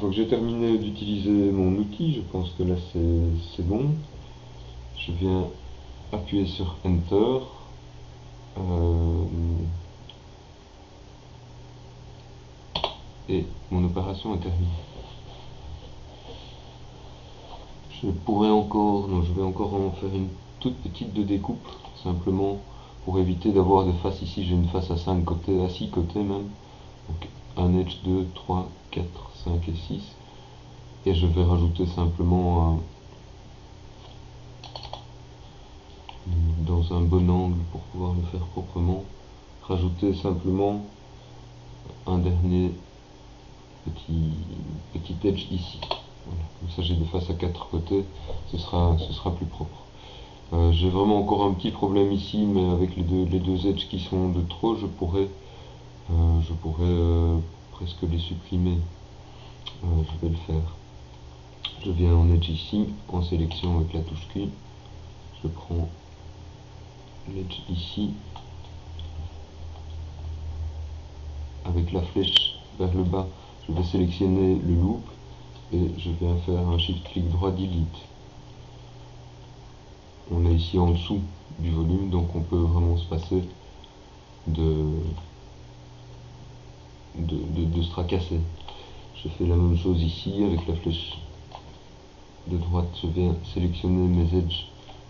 fois que j'ai terminé d'utiliser mon outil, je pense que là c'est bon. Je viens appuyer sur Enter. Et mon opération est terminée. Je pourrais encore, non, je vais encore en faire une toute petite de découpe, simplement pour éviter d'avoir des faces ici. J'ai une face à 5 côtés, à 6 côtés même. Donc un edge, 2, 3, 4, 5 et 6. Et je vais rajouter simplement dans un bon angle pour pouvoir le faire proprement. Rajouter simplement un dernier petit edge ici. Voilà. Comme ça j'ai des faces à 4 côtés, ce sera plus propre. J'ai vraiment encore un petit problème ici, mais avec les deux edges qui sont de trop, je pourrais presque les supprimer. Je vais le faire. Je viens en edge ici, en sélection avec la touche Q. Je prends l'edge ici, avec la flèche vers le bas, je vais sélectionner le loop et je viens faire un shift clic droit delete. On est ici en dessous du volume, donc on peut vraiment se passer de se tracasser. Je fais la même chose ici avec la flèche de droite, je viens sélectionner mes edges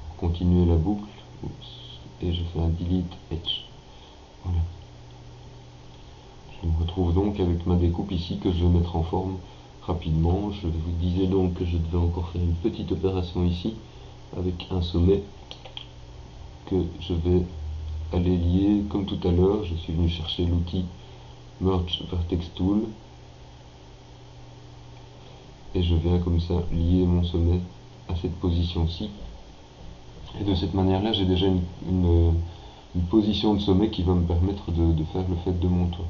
pour continuer la boucle. Et je fais un delete edge. Voilà. Je me retrouve donc avec ma découpe ici que je vais mettre en forme rapidement. Je vous disais donc que je devais encore faire une petite opération ici avec un sommet que je vais aller lier comme tout à l'heure. Je suis venu chercher l'outil Merge Vertex Tool et je viens comme ça lier mon sommet à cette position-ci. Et de cette manière-là, j'ai déjà une position de sommet qui va me permettre de faire le fait de mon toit.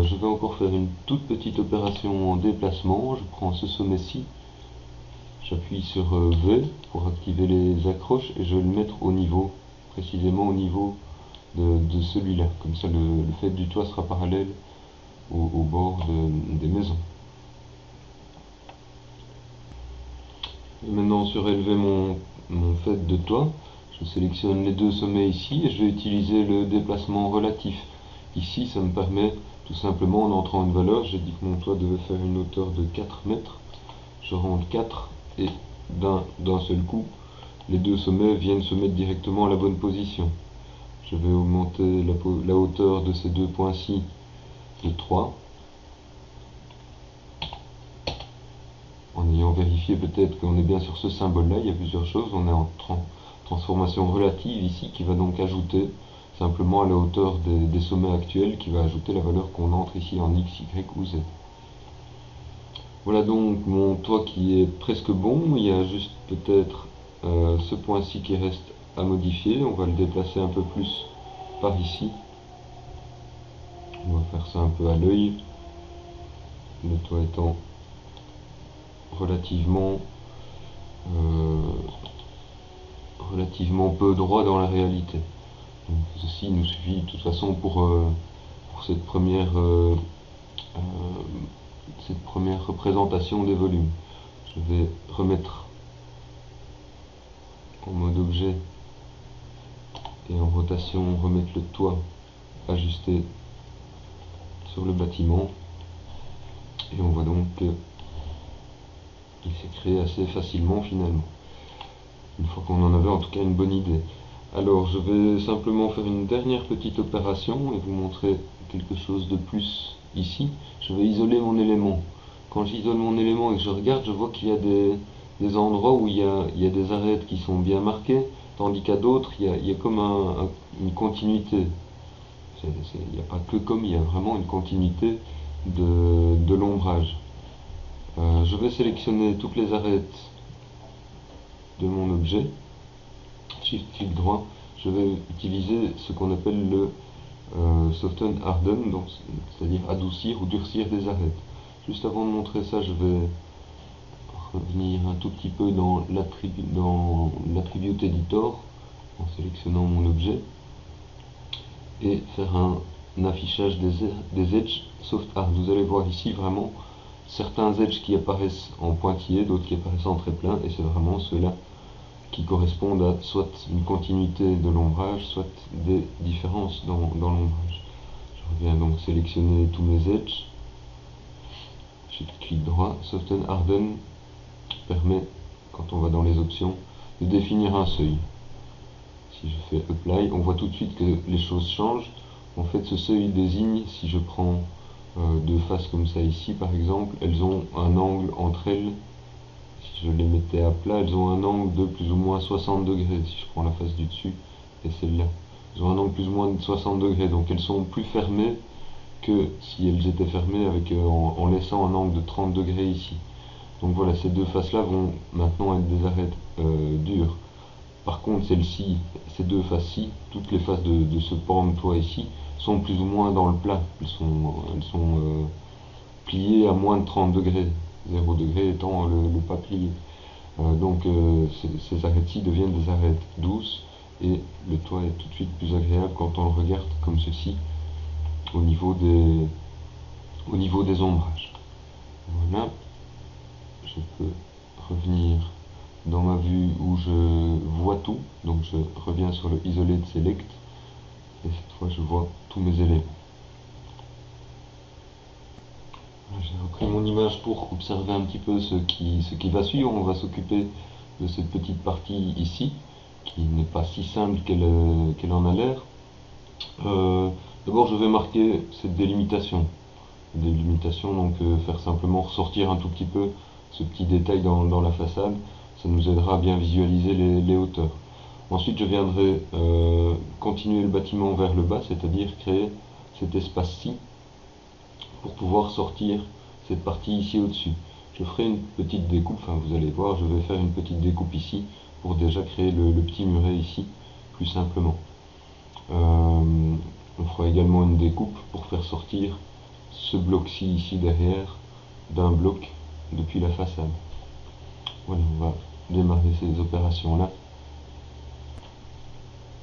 Je vais encore faire une toute petite opération en déplacement. Je prends ce sommet-ci, j'appuie sur V pour activer les accroches et je vais le mettre au niveau, précisément au niveau de celui-là. Comme ça, le fait du toit sera parallèle au bord des maisons. Et maintenant, surélever mon fait de toit, je sélectionne les deux sommets ici et je vais utiliser le déplacement relatif. Ici, ça me permet tout simplement, en entrant une valeur, j'ai dit que mon toit devait faire une hauteur de 4 mètres. Je rentre 4 et d'un seul coup, les deux sommets viennent se mettre directement à la bonne position. Je vais augmenter la hauteur de ces deux points-ci de 3. En ayant vérifié peut-être qu'on est bien sur ce symbole-là, il y a plusieurs choses. On est en transformation relative ici qui va donc ajouter simplement à la hauteur des sommets actuels, qui va ajouter la valeur qu'on entre ici en X, Y ou Z. Voilà donc mon toit qui est presque bon. Il y a juste peut-être ce point-ci qui reste à modifier. On va le déplacer un peu plus par ici. On va faire ça un peu à l'œil. Le toit étant relativement peu droit dans la réalité. Donc, ceci nous suffit de toute façon pour cette première représentation des volumes. Je vais remettre en mode objet et en rotation, remettre le toit ajusté sur le bâtiment et on voit donc que il s'est créé assez facilement finalement, une fois qu'on en avait en tout cas une bonne idée. Alors je vais simplement faire une dernière petite opération et vous montrer quelque chose de plus ici. Je vais isoler mon élément. Quand j'isole mon élément et que je regarde, je vois qu'il y a des endroits où il y a des arêtes qui sont bien marquées, tandis qu'à d'autres il y a comme une continuité. Il n'y a pas que comme, il y a vraiment une continuité de l'ombrage. Je vais sélectionner toutes les arêtes de mon objet, shift clic droit, je vais utiliser ce qu'on appelle le soften harden, c'est-à-dire adoucir ou durcir des arêtes. Juste avant de montrer ça, je vais revenir un tout petit peu dans l'attribute editor en sélectionnant mon objet et faire un affichage des edges soft hard. Vous allez voir ici vraiment certains edges qui apparaissent en pointillés, d'autres qui apparaissent en très plein, et c'est vraiment ceux-là qui correspondent à soit une continuité de l'ombrage, soit des différences dans l'ombrage. Je reviens donc sélectionner tous mes edges. Shift-clic droit, Soften Harden permet, quand on va dans les options, de définir un seuil. Si je fais Apply, on voit tout de suite que les choses changent. En fait, ce seuil désigne, si je prends deux faces comme ça ici par exemple, elles ont un angle entre elles. Si je les mettais à plat, elles ont un angle de plus ou moins 60 degrés. Si je prends la face du dessus et celle-là, elles ont un angle plus ou moins de 60 degrés. Donc elles sont plus fermées que si elles étaient fermées avec, en laissant un angle de 30 degrés ici. Donc voilà, ces deux faces-là vont maintenant être des arêtes dures. Par contre, celle-ci, ces deux faces-ci, toutes les faces de ce pan de toit ici, sont plus ou moins dans le plat. Elles sont pliées à moins de 30 degrés. 0 degré étant le pas plié. Donc ces arêtes-ci deviennent des arêtes douces et le toit est tout de suite plus agréable quand on le regarde comme ceci au niveau des ombrages. Voilà, je peux revenir dans ma vue où je vois tout, donc je reviens sur le Isolate Select et cette fois je vois tous mes éléments. J'ai repris mon image pour observer un petit peu ce qui va suivre. On va s'occuper de cette petite partie ici qui n'est pas si simple qu'elle en a l'air. D'abord je vais marquer cette délimitation. Donc faire simplement ressortir un tout petit peu ce petit détail dans la façade, ça nous aidera à bien visualiser les hauteurs. Ensuite je viendrai continuer le bâtiment vers le bas, c'est-à-dire créer cet espace-ci pour pouvoir sortir cette partie ici au-dessus. Je ferai une petite découpe, enfin vous allez voir, je vais faire une petite découpe ici pour déjà créer le petit muret ici, plus simplement. On fera également une découpe pour faire sortir ce bloc-ci ici derrière d'un bloc depuis la façade. Voilà, on va démarrer ces opérations-là.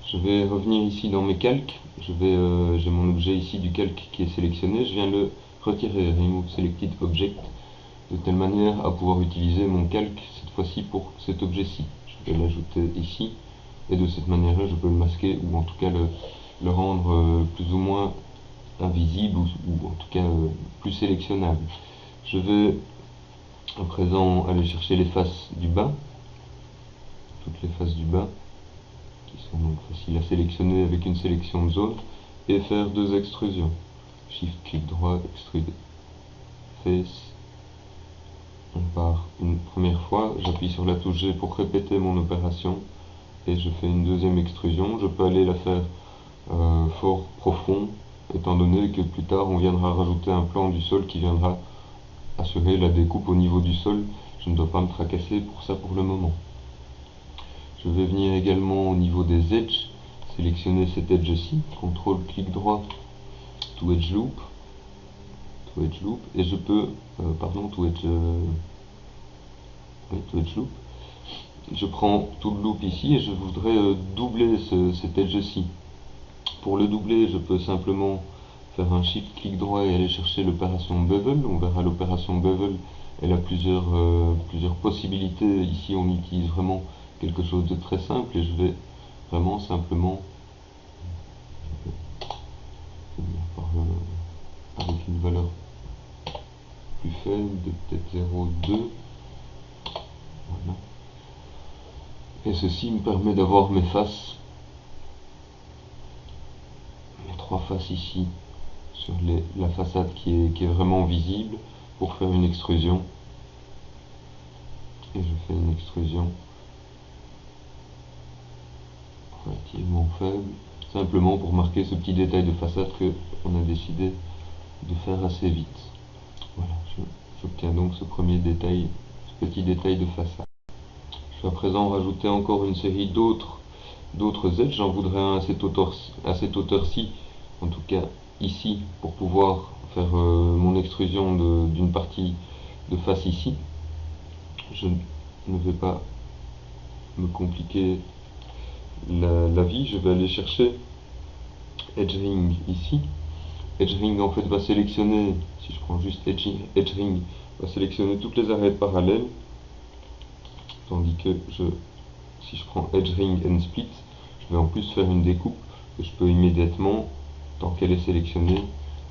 Je vais revenir ici dans mes calques. J'ai mon objet ici du calque qui est sélectionné. Je viens le retirer, Remove Selected Object, de telle manière à pouvoir utiliser mon calque cette fois-ci pour cet objet-ci. Je vais l'ajouter ici et de cette manière-là je peux le masquer ou en tout cas le rendre plus ou moins invisible ou en tout cas plus sélectionnable. Je vais à présent aller chercher les faces du bas, toutes les faces du bas qui sont donc faciles à sélectionner avec une sélection de zone et faire deux extrusions. Shift clic droit, extrude face. On part une première fois, j'appuie sur la touche G pour répéter mon opération et je fais une deuxième extrusion. Je peux aller la faire fort profond, étant donné que plus tard on viendra rajouter un plan du sol qui viendra assurer la découpe au niveau du sol. Je ne dois pas me tracasser pour ça pour le moment. Je vais venir également au niveau des edges, sélectionner cet edge-ci, CTRL clic droit, to edge loop, et je peux, to edge loop. Je prends tout le loop ici et je voudrais doubler cet edge-ci. Pour le doubler, je peux simplement faire un shift clic droit et aller chercher l'opération bevel. On verra l'opération bevel, elle a plusieurs possibilités. Ici on utilise vraiment quelque chose de très simple et je vais vraiment simplement avec une valeur plus faible de peut-être 0,2. Voilà. Et ceci me permet d'avoir mes faces, mes trois faces ici sur la façade qui est vraiment visible pour faire une extrusion. Et je fais une extrusion relativement faible, simplement pour marquer ce petit détail de façade que on a décidé de faire assez vite. Voilà, j'obtiens donc ce premier détail, ce petit détail de façade. Je vais à présent rajouter encore une série d'autres edges. J'en voudrais un à cette hauteur-ci, en tout cas ici, pour pouvoir faire mon extrusion d'une partie de face ici. Je ne vais pas me compliquer la vie, je vais aller chercher Edge Ring ici, Edge Ring en fait va sélectionner, si je prends juste Edge Ring, va sélectionner toutes les arêtes parallèles, tandis que si je prends Edge Ring and Split, je vais en plus faire une découpe que je peux immédiatement, tant qu'elle est sélectionnée,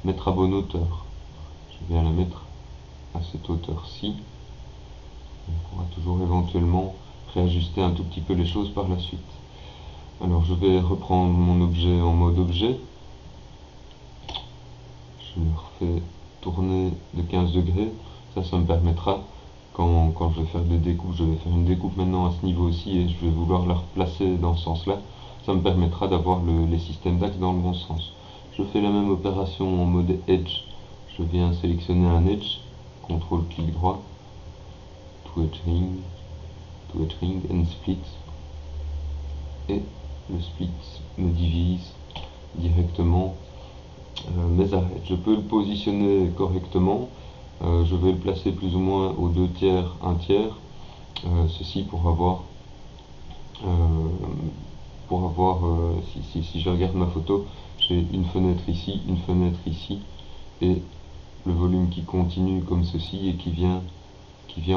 mettre à bonne hauteur. Je viens la mettre à cette hauteur-ci. On pourra toujours éventuellement réajuster un tout petit peu les choses par la suite. Alors je vais reprendre mon objet en mode objet. Je le refais tourner de 15 degrés. Ça me permettra, quand je vais faire des découpes, je vais faire une découpe maintenant à ce niveau aussi et je vais vouloir la replacer dans ce sens-là. Ça me permettra d'avoir les systèmes d'axes dans le bon sens. Je fais la même opération en mode edge. Je viens sélectionner un edge, CTRL clic droit, to edge ring and split. Et le split me divise directement mes arêtes. Je peux le positionner correctement. Je vais le placer plus ou moins aux 2 tiers, 1 tiers. Ceci pour avoir, si je regarde ma photo, j'ai une fenêtre ici, et le volume qui continue comme ceci et qui vient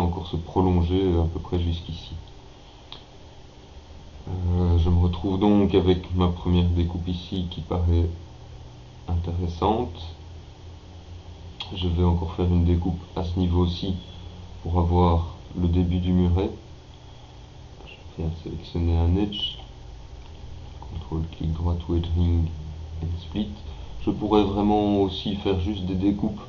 encore se prolonger à peu près jusqu'ici. Je me retrouve donc avec ma première découpe ici qui paraît intéressante. Je vais encore faire une découpe à ce niveau-ci pour avoir le début du muret. Je viens sélectionner un edge, CTRL clic droit, to edge ring and split. Je pourrais vraiment aussi faire juste des découpes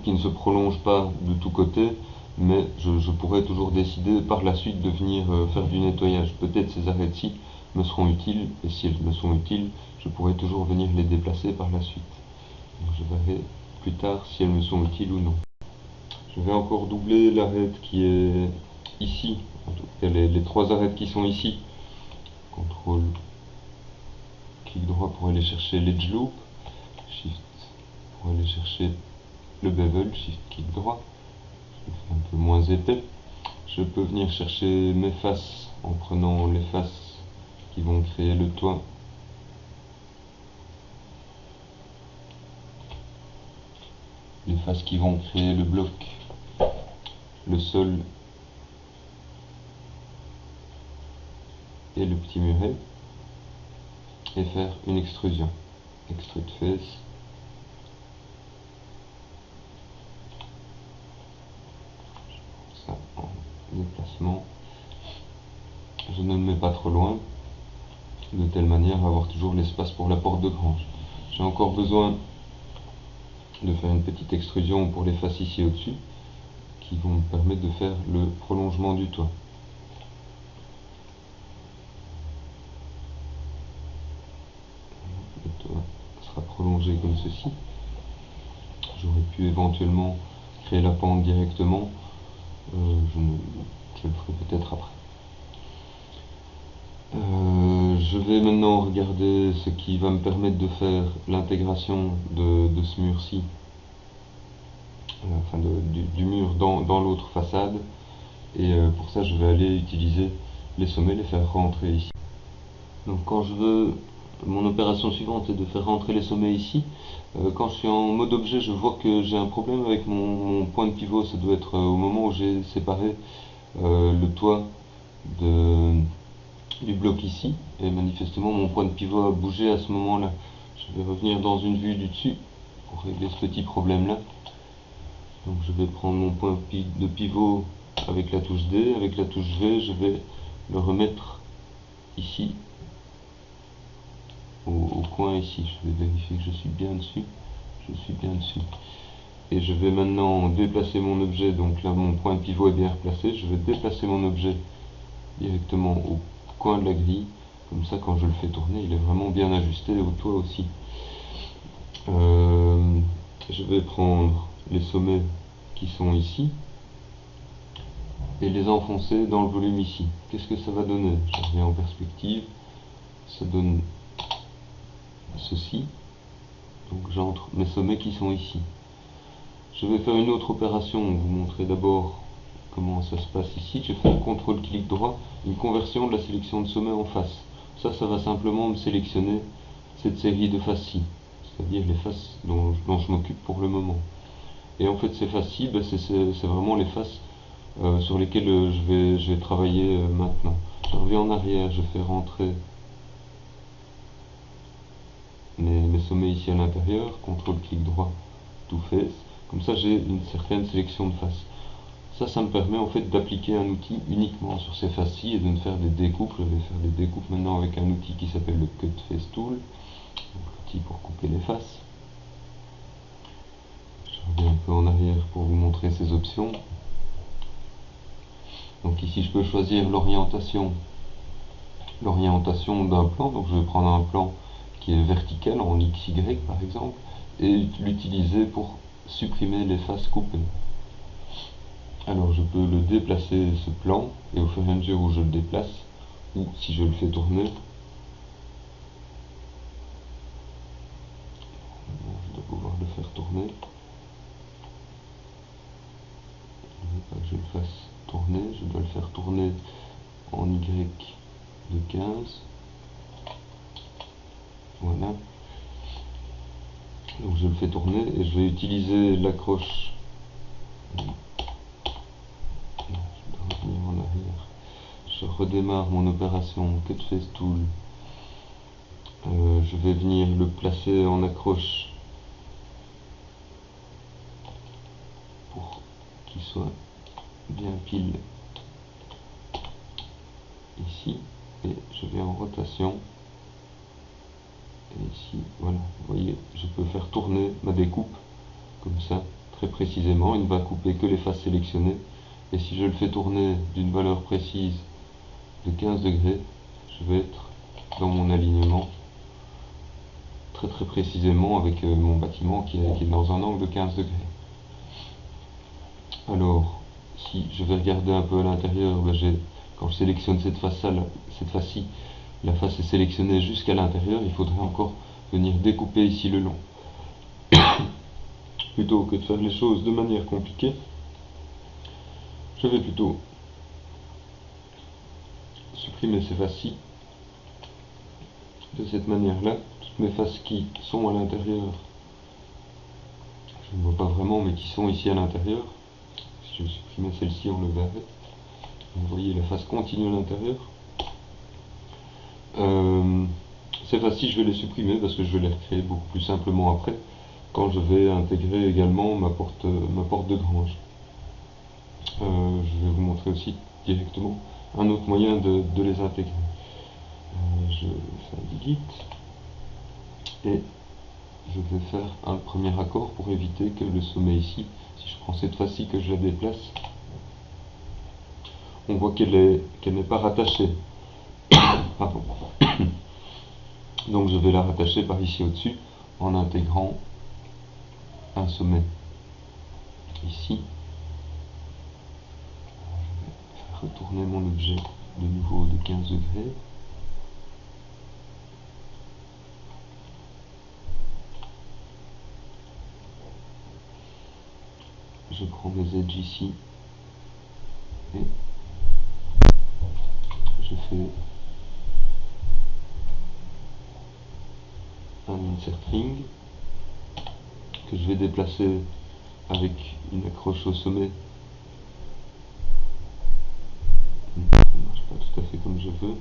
qui ne se prolongent pas de tous côtés, mais je pourrais toujours décider par la suite de venir faire du nettoyage. Peut-être ces arêtes-ci me seront utiles, et si elles me sont utiles, je pourrais toujours venir les déplacer par la suite. Donc je verrai plus tard si elles me sont utiles ou non. Je vais encore doubler l'arête qui est ici, en tout cas les 3 arêtes qui sont ici. CTRL clic droit pour aller chercher l'edge loop, Shift pour aller chercher le bevel, Shift clic droit, je le fais un peu moins épais. Je peux venir chercher mes faces en prenant les faces qui vont créer le toit. Les faces qui vont créer le bloc, le sol et le petit muret, et faire une extrusion. Extrude face. Ça en déplacement. Je ne me mets pas trop loin, de telle manière à avoir toujours l'espace pour la porte de grange. J'ai encore besoin de faire une petite extrusion pour les faces ici au-dessus, qui vont me permettre de faire le prolongement du toit. Le toit sera prolongé comme ceci. J'aurais pu éventuellement créer la pente directement, je le ferai peut-être après. Je vais maintenant regarder ce qui va me permettre de faire l'intégration de ce mur-ci, enfin du mur dans l'autre façade, et pour ça je vais aller utiliser les sommets, les faire rentrer ici. Donc quand je veux, mon opération suivante est de faire rentrer les sommets ici. Quand je suis en mode objet, je vois que j'ai un problème avec mon point de pivot. Ça doit être au moment où j'ai séparé le toit du bloc ici, et manifestement mon point de pivot a bougé à ce moment là. Je vais revenir dans une vue du dessus pour régler ce petit problème là. Donc je vais prendre mon point de pivot avec la touche D, avec la touche V, je vais le remettre ici, au coin ici. Je vais vérifier que je suis bien dessus. Je suis bien dessus. Et je vais maintenant déplacer mon objet. Donc là mon point de pivot est bien replacé. Je vais déplacer mon objet directement au coin de la grille. Comme ça quand je le fais tourner, il est vraiment bien ajusté au toit aussi. Je vais prendre les sommets qui sont ici et les enfoncer dans le volume ici. Qu'est-ce que ça va donner? Je reviens en perspective. Ça donne ceci. Donc j'entre mes sommets qui sont ici. Je vais faire une autre opération, vous montrer d'abord comment ça se passe ici. J'ai fait un CTRL clic droit, une conversion de la sélection de sommet en face. Ça va simplement me sélectionner cette série de fascies, c'est-à-dire les faces dont je m'occupe pour le moment. Et en fait, ces fascies, ben, c'est vraiment les faces sur lesquelles je vais travailler maintenant. Je reviens en arrière, je fais rentrer mes sommets ici à l'intérieur, CTRL-clic droit, to face. Comme ça, j'ai une certaine sélection de faces. Ça me permet en fait d'appliquer un outil uniquement sur ces faces-ci et de ne faire des découpes. Je vais faire des découpes maintenant avec un outil qui s'appelle le Cut Face Tool, l'outil pour couper les faces. Je reviens un peu en arrière pour vous montrer ces options. Donc ici, je peux choisir l'orientation d'un plan. Donc je vais prendre un plan qui est vertical en XY par exemple et l'utiliser pour supprimer les faces coupées. Alors je peux le déplacer ce plan et au fur et à mesure où je le déplace ou si je le fais tourner, je dois pouvoir le faire tourner. Je ne veux pas que je le fasse tourner, je dois le faire tourner en Y de 15. Voilà. Donc je le fais tourner et je vais utiliser l'accroche. Je dois revenir en arrière. Je redémarre mon opération Cut Face Tool. Je vais venir le placer en accroche pour qu'il soit bien pile ici. Et je vais en rotation. Et ici, voilà, vous voyez, je peux faire tourner ma découpe comme ça, très précisément. Il ne va couper que les faces sélectionnées. Et si je le fais tourner d'une valeur précise de 15 degrés, je vais être dans mon alignement très précisément avec mon bâtiment qui est dans un angle de 15 degrés. Alors, si je vais regarder un peu à l'intérieur, ben quand je sélectionne cette face-ci, la face est sélectionnée jusqu'à l'intérieur, il faudrait encore venir découper ici le long. Plutôt que de faire les choses de manière compliquée, je vais plutôt supprimer ces faces-ci de cette manière-là. Toutes mes faces qui sont à l'intérieur, je ne vois pas vraiment, mais qui sont ici à l'intérieur. Si je supprimais celle-ci, on le verrait. Vous voyez, la face continue à l'intérieur. Ces faces-ci, je vais les supprimer parce que je vais les recréer beaucoup plus simplement après, quand je vais intégrer également ma porte de grange. Je vais vous montrer aussi directement un autre moyen de les intégrer. Je fais un delete et je vais faire un premier accord pour éviter que le sommet ici, si je prends cette face-ci que je la déplace, on voit qu'elle n'est pas rattachée. Pardon. Donc je vais la rattacher par ici au-dessus en intégrant un sommet ici. Je vais faire retourner mon objet de nouveau de 15 degrés. Je prends mes edges ici et je fais un insert ring que je vais déplacer avec une accroche au sommet. Ça ne marche pas tout à fait comme je veux.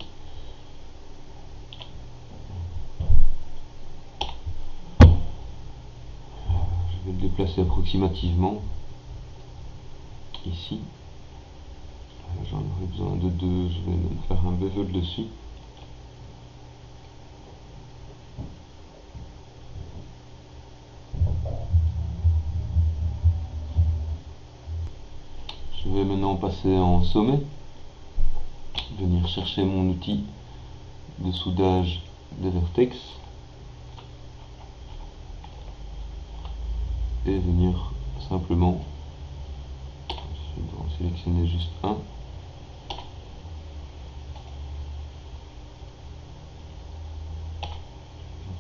Je vais le déplacer approximativement ici. J'en aurai besoin de deux, je vais même faire un bevel dessus. Je vais maintenant passer en sommet, venir chercher mon outil de soudage de vertex et venir simplement, je vais en sélectionner juste un.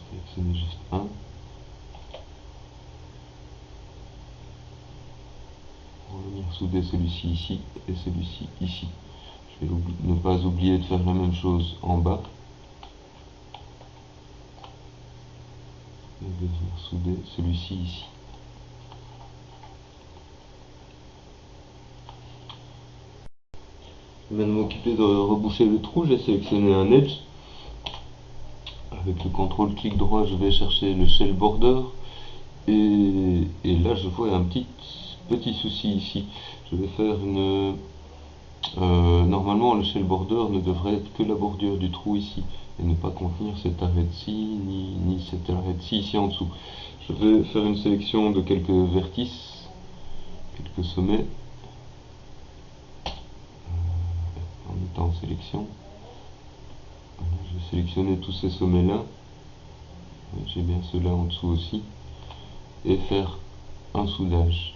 Sélectionner juste un. On va venir souder celui-ci ici et celui-ci ici. Je vais ne pas oublier de faire la même chose en bas. et de venir souder celui-ci ici. Je vais maintenant m'occuper de reboucher le trou. J'ai sélectionné un edge. Avec le contrôle clic droit, je vais chercher le shell border. Et là, je vois un petit souci ici. Je vais faire une... normalement, le shell border ne devrait être que la bordure du trou ici, et ne pas contenir cette arête-ci, ni cette arête-ci ici en dessous. Je vais faire une sélection de quelques vertices, quelques sommets, en étant en sélection. Voilà, je vais sélectionner tous ces sommets-là. J'ai bien ceux-là en dessous aussi. Et faire un soudage.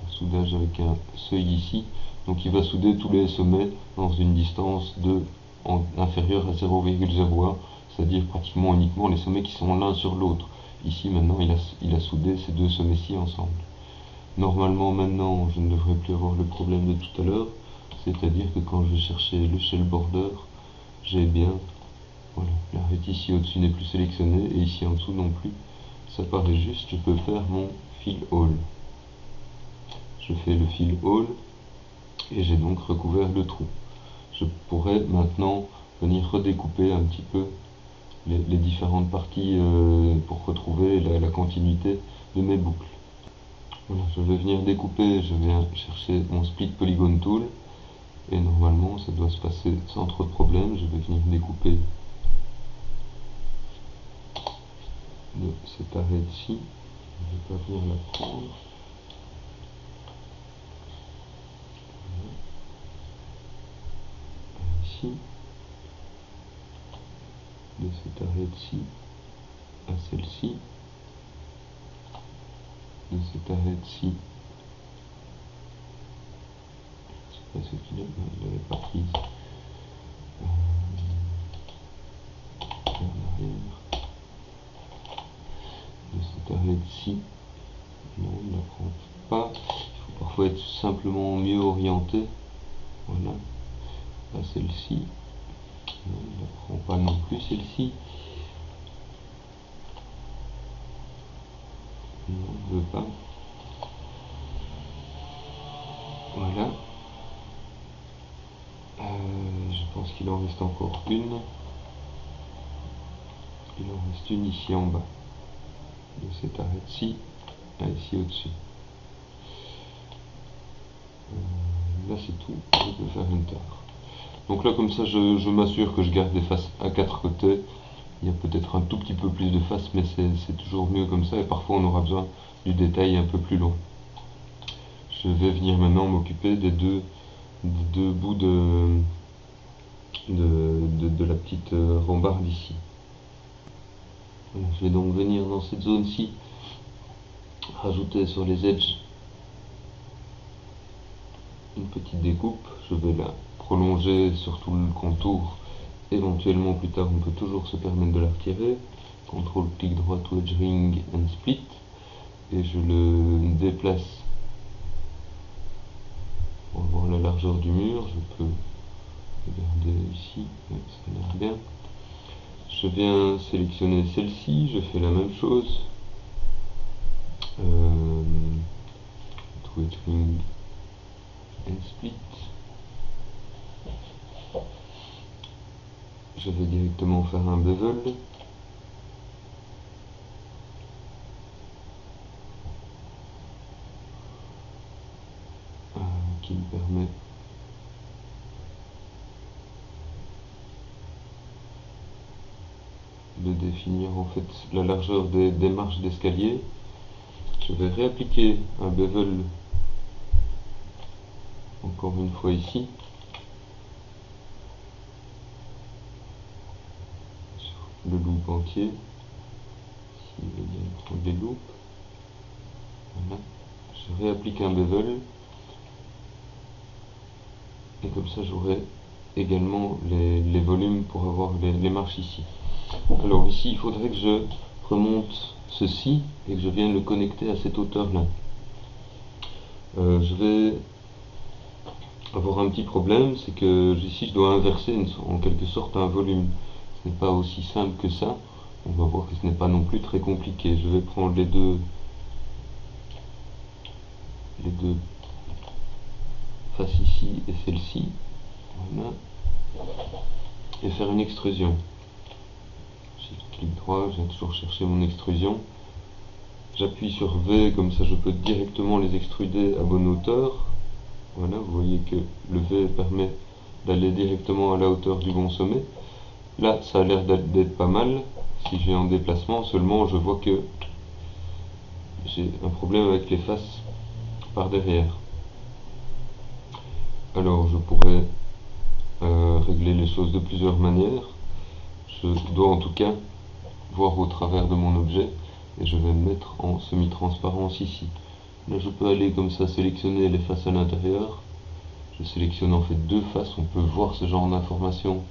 Un soudage avec un seuil ici. Donc il va souder tous les sommets dans une distance inférieure à 0,01, c'est-à-dire pratiquement uniquement les sommets qui sont l'un sur l'autre. Ici maintenant il a soudé ces deux sommets-ci ensemble. Normalement maintenant je ne devrais plus avoir le problème de tout à l'heure, c'est-à-dire que quand je vais chercher le shell border, j'ai bien, voilà, l'arête ici au-dessus n'est plus sélectionnée et ici en dessous non plus. Ça paraît juste, je peux faire mon fill all. Je fais le fill all et j'ai donc recouvert le trou. Je pourrais maintenant venir redécouper un petit peu les différentes parties pour retrouver la continuité de mes boucles. Voilà, je vais venir découper, je viens chercher mon split polygon tool et normalement ça doit se passer sans trop de problème. Je vais venir découper de cette arête-ci, je ne vais pas venir la prendre. Ici, de cette arête-ci à celle-ci, de cette arête-ci, je ne sais pas ce qu'il a, il n'avait pas prise, en arrière, de cette arête-ci, non, on ne la prend pas, il faut parfois être simplement mieux orienté, voilà, à celle-ci, non, on ne la prend pas non plus celle-ci, non, on ne veut pas, voilà. Je pense qu'il en reste encore une. Il en reste une ici en bas. De cette arête-ci à ici au-dessus. Là c'est tout. Je peux faire Enter. Donc là comme ça je m'assure que je garde des faces à 4 côtés. Il y a peut-être un tout petit peu plus de faces, mais c'est toujours mieux comme ça. Et parfois on aura besoin du détail un peu plus long. Je vais venir maintenant m'occuper des deux bouts de la petite rambarde ici. Je vais donc venir dans cette zone-ci, rajouter sur les edges une petite découpe. Je vais la prolonger sur tout le contour. Éventuellement plus tard on peut toujours se permettre de la retirer. CTRL clic droit to edge ring and split. Et je le déplace pour avoir la largeur du mur. Je peux regarder ici, ça a l'air bien. Je viens sélectionner celle-ci, je fais la même chose. To edge ring and split. Je vais directement faire un bevel. Qui me permet de définir en fait la largeur des marches d'escalier. Je vais réappliquer un bevel encore une fois ici sur le loop entier. Ici il va bien prendre des loops. Voilà. Je réapplique un bevel et comme ça j'aurai également les volumes pour avoir les marches ici. Alors ici il faudrait que je remonte ceci et que je vienne le connecter à cette hauteur là. Je vais avoir un petit problème, c'est que ici je dois inverser en quelque sorte un volume. Ce n'est pas aussi simple que ça. On va voir que ce n'est pas non plus très compliqué. Je vais prendre les deux faces ici et celle-ci, voilà, et faire une extrusion. Clic droit, je viens toujours chercher mon extrusion. J'appuie sur V, comme ça je peux directement les extruder à bonne hauteur. Voilà, vous voyez que le V permet d'aller directement à la hauteur du bon sommet. Là, ça a l'air d'être pas mal. Si j'ai en déplacement, seulement je vois que j'ai un problème avec les faces par derrière. Alors, je pourrais régler les choses de plusieurs manières. Je dois en tout cas voir au travers de mon objet et je vais me mettre en semi-transparence ici. Là, je peux aller comme ça sélectionner les faces à l'intérieur. Je sélectionne en fait deux faces. On peut voir ce genre d'informations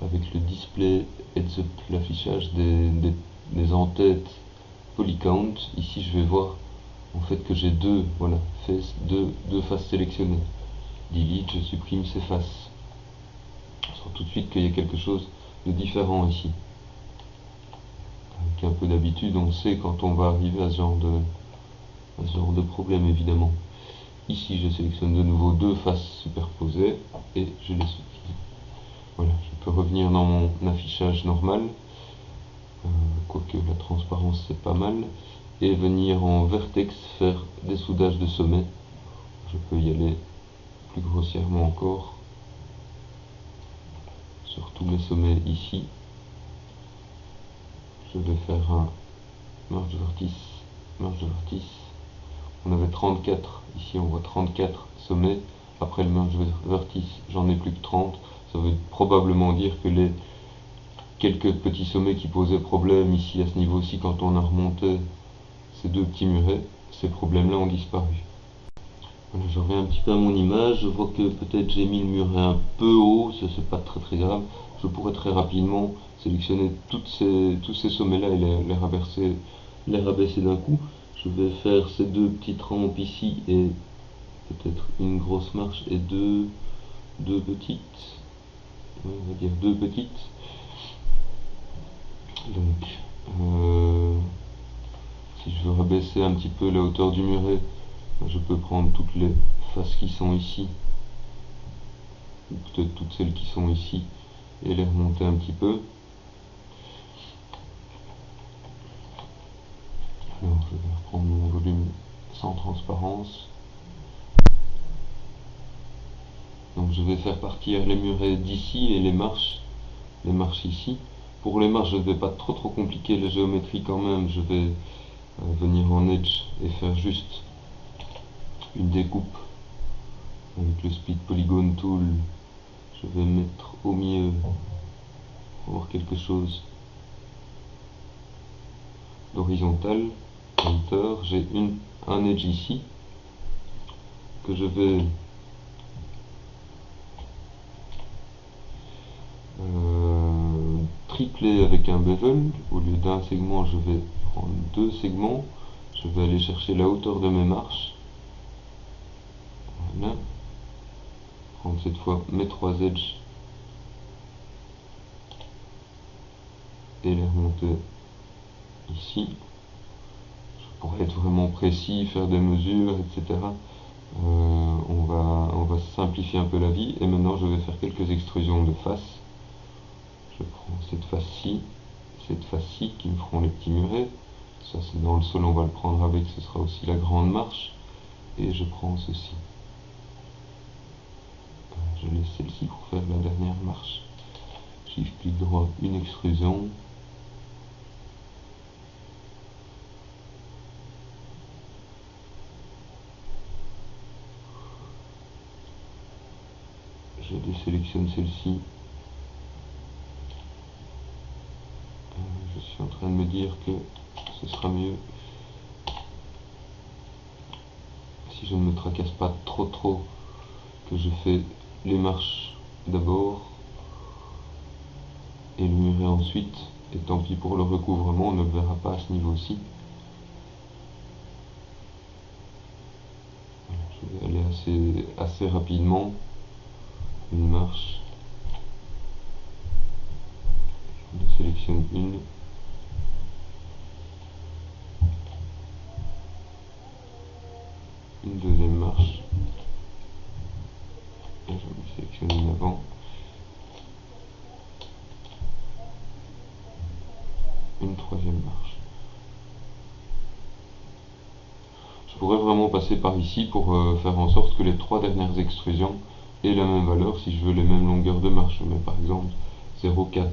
avec le display heads up, l'affichage des en-têtes polycount. Ici, je vais voir en fait que j'ai deux, voilà, deux faces sélectionnées. Delete, je supprime ces faces. On sent tout de suite qu'il y a quelque chose de différent ici. Avec un peu d'habitude, on sait quand on va arriver à ce genre de problème, évidemment. Ici, je sélectionne de nouveau deux faces superposées et je les supprime. Voilà, je peux revenir dans mon affichage normal, quoique la transparence c'est pas mal, et venir en vertex faire des soudages de sommet. Je peux y aller plus grossièrement encore sur tous les sommets ici. Je vais faire un merge de vertice. On avait 34, ici on voit 34 sommets. Après le merge de vertice, j'en ai plus que 30. Ça veut probablement dire que les quelques petits sommets qui posaient problème ici à ce niveau-ci, quand on a remonté ces deux petits murets, ces problèmes-là ont disparu. Voilà, je reviens un petit peu à mon image. Je vois que peut-être j'ai mis le muret un peu haut, ça c'est pas très grave. Je pourrais très rapidement sélectionner tous ces sommets-là et les rabaisser d'un coup. Je vais faire ces deux petites rampes ici et peut-être une grosse marche et deux petites. On va dire deux petites. Donc, si je veux rabaisser un petit peu la hauteur du muret, je peux prendre toutes les faces qui sont ici, ou peut-être toutes celles qui sont ici, et les remonter un petit peu. Alors, je vais reprendre mon volume sans transparence. Donc, je vais faire partir les murets d'ici et les marches ici. Pour les marches, je ne vais pas trop compliquer la géométrie quand même. Je vais venir en Edge et faire juste une découpe avec le Split Polygon Tool. Je vais mettre au milieu pour voir quelque chose d'horizontal. Enter. J'ai un Edge ici que je vais tripler avec un bevel. Au lieu d'un segment, je vais prendre deux segments. Je vais aller chercher la hauteur de mes marches. Voilà. Prendre cette fois mes trois edges et les remonter ici. Je pourrais être vraiment précis, faire des mesures, etc. On va simplifier un peu la vie. Et maintenant, je vais faire quelques extrusions de face. Je prends cette face-ci qui me feront les petits murets. Ça c'est dans le sol, on va le prendre avec, ce sera aussi la grande marche. Et je prends ceci. Je laisse celle-ci pour faire la dernière marche. Shift clic droit, une extrusion. Je désélectionne celle-ci. Je suis en train de me dire que ce sera mieux si je ne me tracasse pas trop, que je fais les marches d'abord et le muret ensuite, et tant pis pour le recouvrement, on ne le verra pas à ce niveau-ci. Je vais aller assez rapidement, une marche, je sélectionne une, une troisième marche. Je pourrais vraiment passer par ici pour faire en sorte que les trois dernières extrusions aient la même valeur si je veux les mêmes longueurs de marche. Mais par exemple 0,4.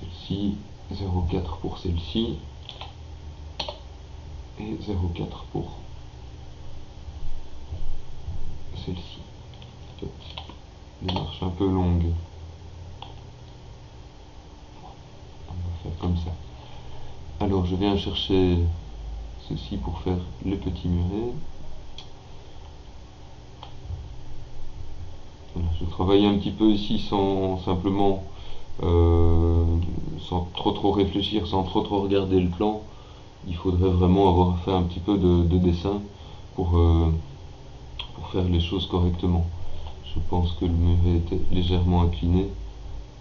Celle-ci, 0,4 pour celle-ci et 0,4 pour celle-ci. Des marches un peu longues. On va faire comme ça. Alors je viens chercher ceci pour faire le petit muret. Voilà, je travaille un petit peu ici sans simplement sans trop réfléchir, sans trop regarder le plan. Il faudrait vraiment avoir fait un petit peu de dessin pour faire les choses correctement. Je pense que le muret était légèrement incliné,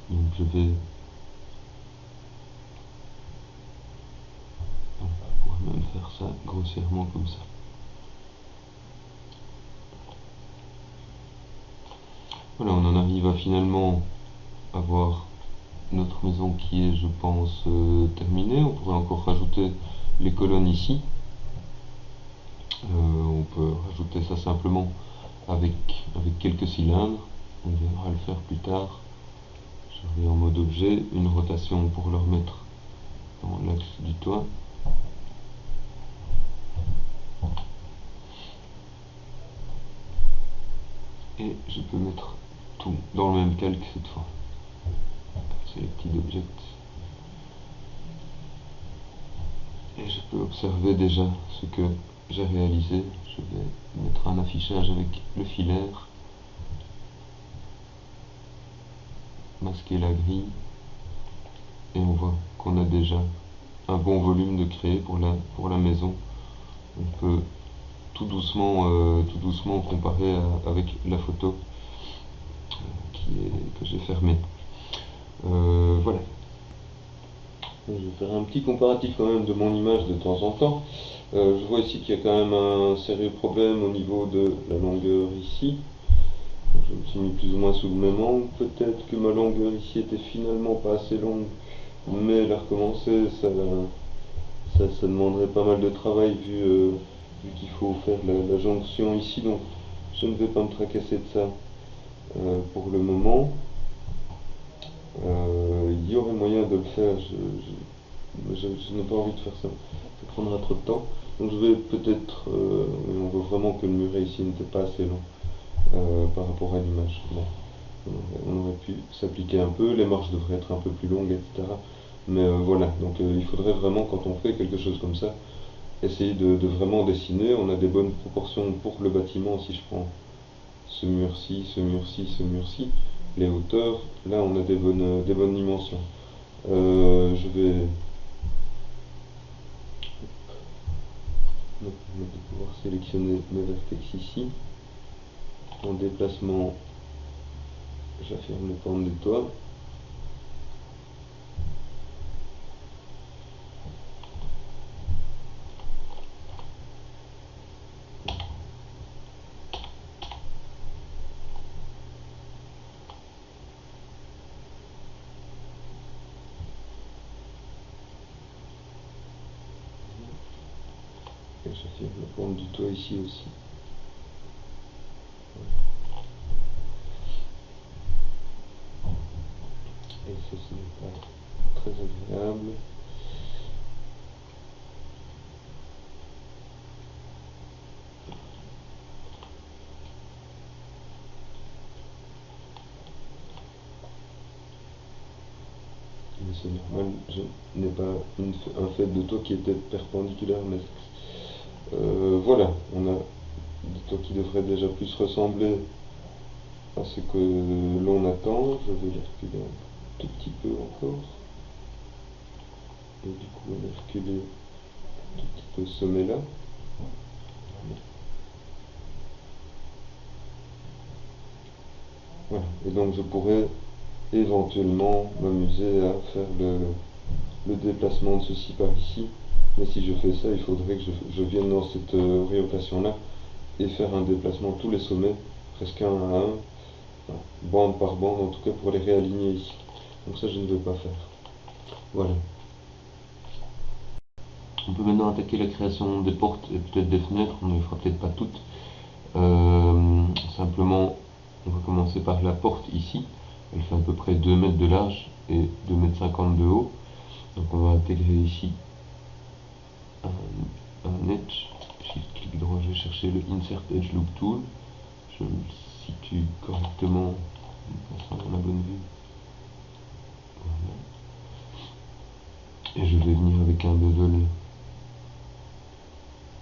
donc je vais... On pourrait même faire ça grossièrement comme ça. Voilà, on en arrive à finalement avoir notre maison qui est, je pense, terminée. On pourrait encore rajouter les colonnes ici. On peut rajouter ça simplement avec quelques cylindres. On viendra le faire plus tard. Je vais en mode objet, une rotation pour le remettre dans l'axe du toit. Et je peux mettre tout dans le même calque cette fois. C'est les petits objets. Et je peux observer déjà ce que j'ai réalisé. Je vais mettre un affichage avec le filaire, masquer la grille, et on voit qu'on a déjà un bon volume de créé pour la maison. On peut tout doucement comparer avec la photo que j'ai fermée. Voilà. Je vais faire un petit comparatif quand même de mon image de temps en temps. Je vois ici qu'il y a quand même un sérieux problème au niveau de la longueur ici. Je me suis mis plus ou moins sous le même angle. Peut-être que ma longueur ici était finalement pas assez longue, mais la recommencer, ça demanderait pas mal de travail vu qu'il faut faire la jonction ici, donc je ne vais pas me tracasser de ça pour le moment. Il y aurait moyen de le faire, je n'ai pas envie de faire ça, ça prendra trop de temps. Donc je vais peut-être, on voit vraiment que le muret ici n'était pas assez long par rapport à l'image. On aurait pu s'appliquer un peu, les marches devraient être un peu plus longues, etc. Mais voilà, donc il faudrait vraiment, quand on fait quelque chose comme ça, essayer de vraiment dessiner. On a des bonnes proportions pour le bâtiment. Si je prends ce mur-ci, ce mur-ci, ce mur-ci, les hauteurs, là on a des bonnes dimensions. Je vais pouvoir sélectionner mes vertex ici. En déplacement, j'affirme les pentes du toit. Et j'affirme la pente du toit ici aussi. Et ça, ce n'est pas très agréable. Mais c'est normal, je n'ai pas un fait de toit qui était perpendiculaire à mes axes. Voilà, on a des toits qui devraient déjà plus ressembler à ce que l'on attend. Je vais les reculer un tout petit peu encore. Et du coup, on va reculer un tout petit peu ce sommet là. Voilà, et donc je pourrais éventuellement m'amuser à faire le déplacement de ceci par ici. Mais si je fais ça, il faudrait que je vienne dans cette orientation là et faire un déplacement tous les sommets, presque un à un, enfin, bande par bande en tout cas, pour les réaligner ici. Donc ça je ne veux pas faire. Voilà. On peut maintenant attaquer la création des portes et peut-être des fenêtres, on ne les fera peut-être pas toutes. Simplement, on va commencer par la porte ici. Elle fait à peu près 2 mètres de large et 2,50 m de haut. Donc on va intégrer ici un edge. Shift clic droit, je vais chercher le Insert Edge Loop Tool. Je le situe correctement en passant dans la bonne vue. Voilà. Et je vais venir avec un bevel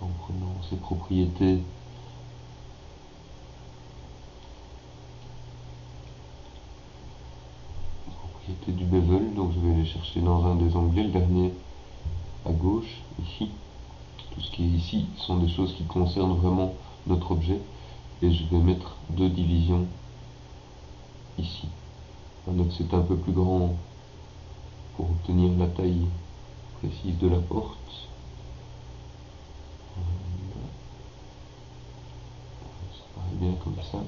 en prenant ses propriétés du bevel, donc je vais les chercher dans un des onglets, le dernier à gauche, ici. Tout ce qui est ici sont des choses qui concernent vraiment notre objet, et je vais mettre 2 divisions ici. Donc c'est un peu plus grand pour obtenir la taille précise de la porte. Ça paraît bien comme ça.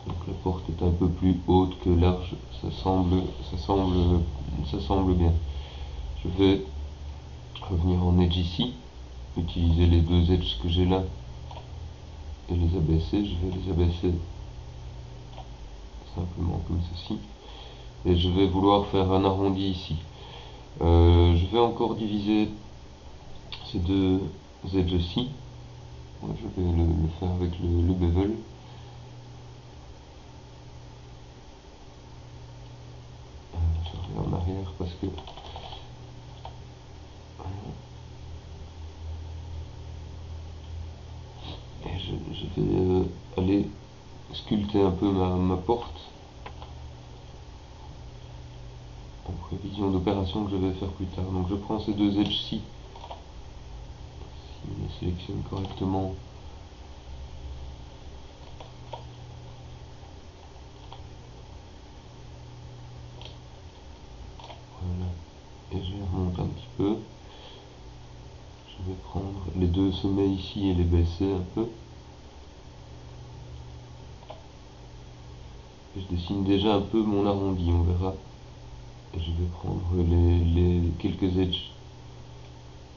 Donc la porte est un peu plus haute que large, ça semble bien. Je vais revenir en edge ici, utiliser les 2 edges que j'ai là et les abaisser. Je vais les abaisser simplement comme ceci. Et je vais vouloir faire un arrondi ici. Je vais encore diviser ces 2 edges-ci. Je vais le faire avec le bevel. Je reviens en arrière parce que et je vais aller sculpter un peu ma porte en prévision d'opération que je vais faire plus tard. Donc je prends ces 2 edges-ci, si je les sélectionne correctement. Voilà. Et je les remonte un petit peu. Je vais prendre les 2 sommets ici et les baisser un peu. Et je dessine déjà un peu mon arrondi, on verra. Et je vais prendre les quelques edges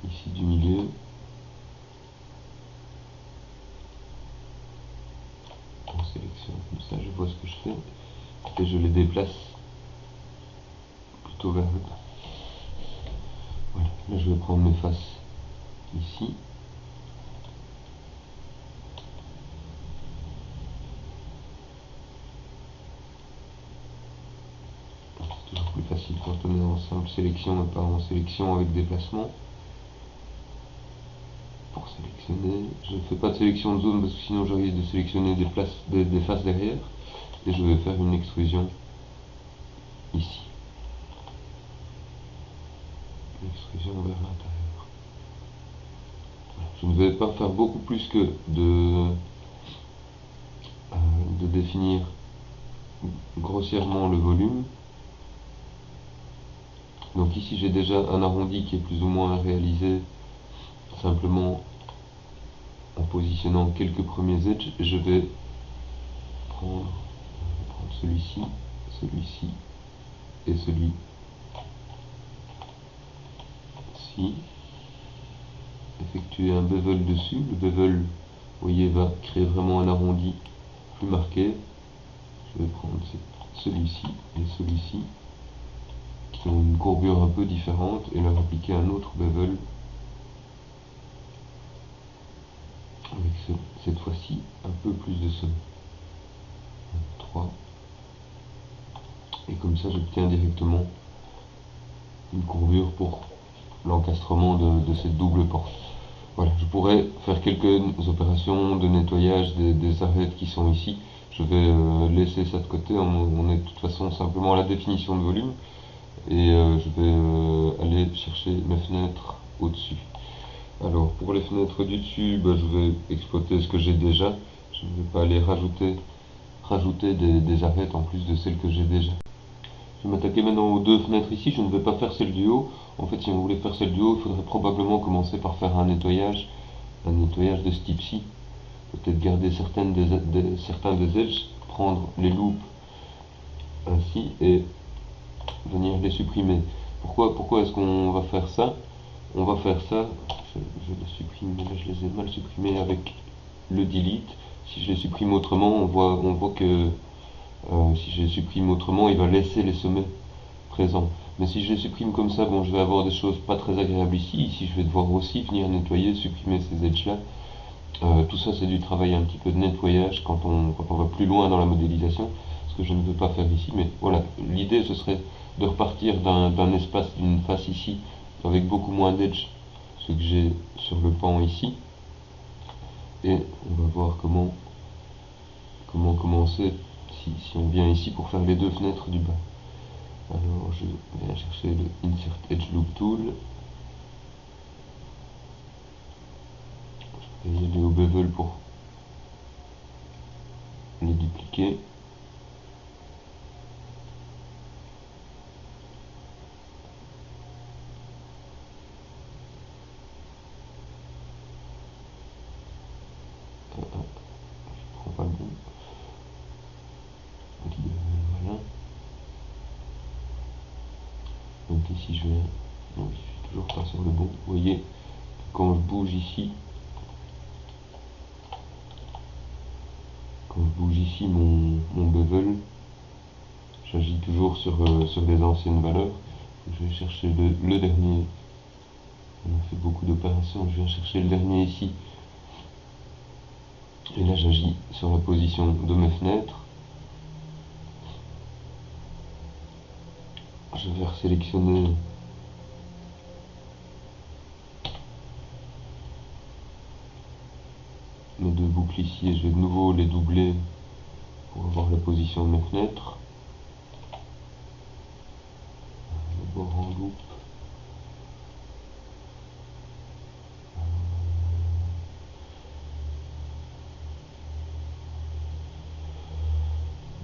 ici du milieu. On sélectionne comme ça, je vois ce que je fais. Et je les déplace plutôt vers le bas. Voilà, là je vais prendre mes faces ici. C'est toujours plus facile quand on est en simple sélection et pas en sélection avec déplacement. Pour sélectionner, je ne fais pas de sélection de zone parce que sinon je risque de sélectionner des faces derrière. Et je vais faire une extrusion ici. Une extrusion vers l'intérieur. Je ne vais pas faire beaucoup plus que de définir grossièrement le volume. Donc ici j'ai déjà un arrondi qui est plus ou moins réalisé simplement en positionnant quelques premiers edges. Je vais prendre celui-ci, celui-ci et celui-ci. Effectuer un bevel dessus. Le bevel, vous voyez, va créer vraiment un arrondi plus marqué. Je vais prendre celui-ci et celui-ci qui ont une courbure un peu différente et leur appliquer un autre bevel avec cette fois-ci un peu plus de somme. 3. Et comme ça j'obtiens directement une courbure pour l'encastrement de cette double porte. Voilà, je pourrais faire quelques opérations de nettoyage des arêtes qui sont ici. Je vais laisser ça de côté, on est de toute façon simplement à la définition de volume. Et je vais aller chercher mes fenêtres au-dessus. Alors pour les fenêtres du dessus, je vais exploiter ce que j'ai déjà. Je ne vais pas aller rajouter des arêtes en plus de celles que j'ai déjà. Je vais m'attaquer maintenant aux 2 fenêtres ici. Je ne vais pas faire celle du haut. En fait, si on voulait faire celle du haut, il faudrait probablement commencer par faire un nettoyage de ce type-ci. peut-être garder certains des edges, prendre les loops ainsi et venir les supprimer. Pourquoi est-ce qu'on va faire ça? On va faire ça, je les supprime, mais là je les ai mal supprimés avec le delete. Si je les supprime autrement, on voit que si je les supprime autrement, il va laisser les sommets présents. Mais si je les supprime comme ça, bon, je vais avoir des choses pas très agréables ici. Ici, je vais devoir aussi venir nettoyer, supprimer ces edges-là. Tout ça, c'est du travail un petit peu de nettoyage quand on va plus loin dans la modélisation, ce que je ne veux pas faire ici. Mais voilà, l'idée, ce serait de repartir d'un espace, d'une face ici, avec beaucoup moins d'edge, ce que j'ai sur le pan ici. Et on va voir comment commencer si on vient ici pour faire les deux fenêtres du bas. Alors je vais chercher le Insert Edge Loop Tool. Je vais y aller au bevel pour les dupliquer. Je prends pas le bon. Voilà. Donc ici je vais. Non, je suis toujours pas sur le bon. Vous voyez, quand je bouge ici, mon bevel, j'agis toujours sur les anciennes valeurs. Je vais chercher le dernier. On a fait beaucoup d'opérations. Je viens chercher le dernier ici. Et là, j'agis sur la position de mes fenêtres. Je vais sélectionner mes deux boucles ici et je vais de nouveau les doubler pour avoir la position de mes fenêtres. D'abord en loop.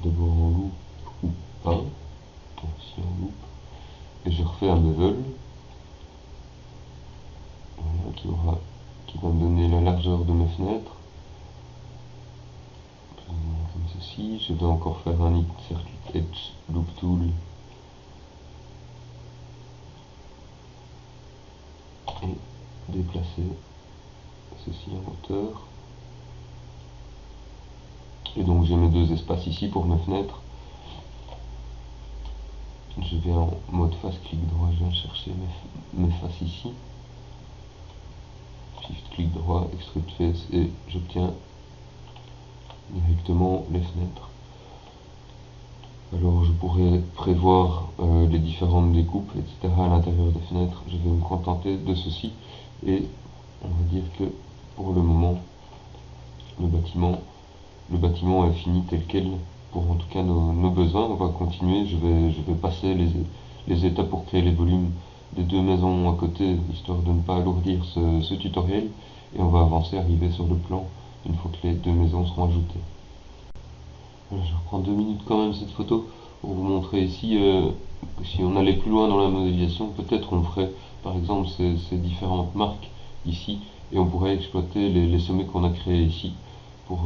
D'abord en loop ou pas. Aussi en loop. Et je refais un bevel. Voilà, qui va me donner la largeur de mes fenêtres. Comme ceci. Je vais encore faire un Insert Edge Loop Tool. Et déplacer ceci en hauteur. Et donc j'ai mes deux espaces ici pour mes fenêtres. Je vais en mode face, clic droit, je viens chercher mes faces ici. Shift clic droit, extrude face et j'obtiens directement les fenêtres. Alors je pourrais prévoir les différentes découpes, etc. à l'intérieur des fenêtres. Je vais me contenter de ceci et on va dire que pour le moment le bâtiment est fini tel quel pour en tout cas nos besoins. On va continuer, je vais passer les étapes pour créer les volumes des deux maisons à côté, histoire de ne pas alourdir ce tutoriel, et on va avancer, arriver sur le plan une fois que les deux maisons seront ajoutées. Voilà, je reprends 2 minutes quand même cette photo pour vous montrer ici, si on allait plus loin dans la modélisation, peut-être on ferait par exemple ces différentes marques ici, et on pourrait exploiter les sommets qu'on a créés ici pour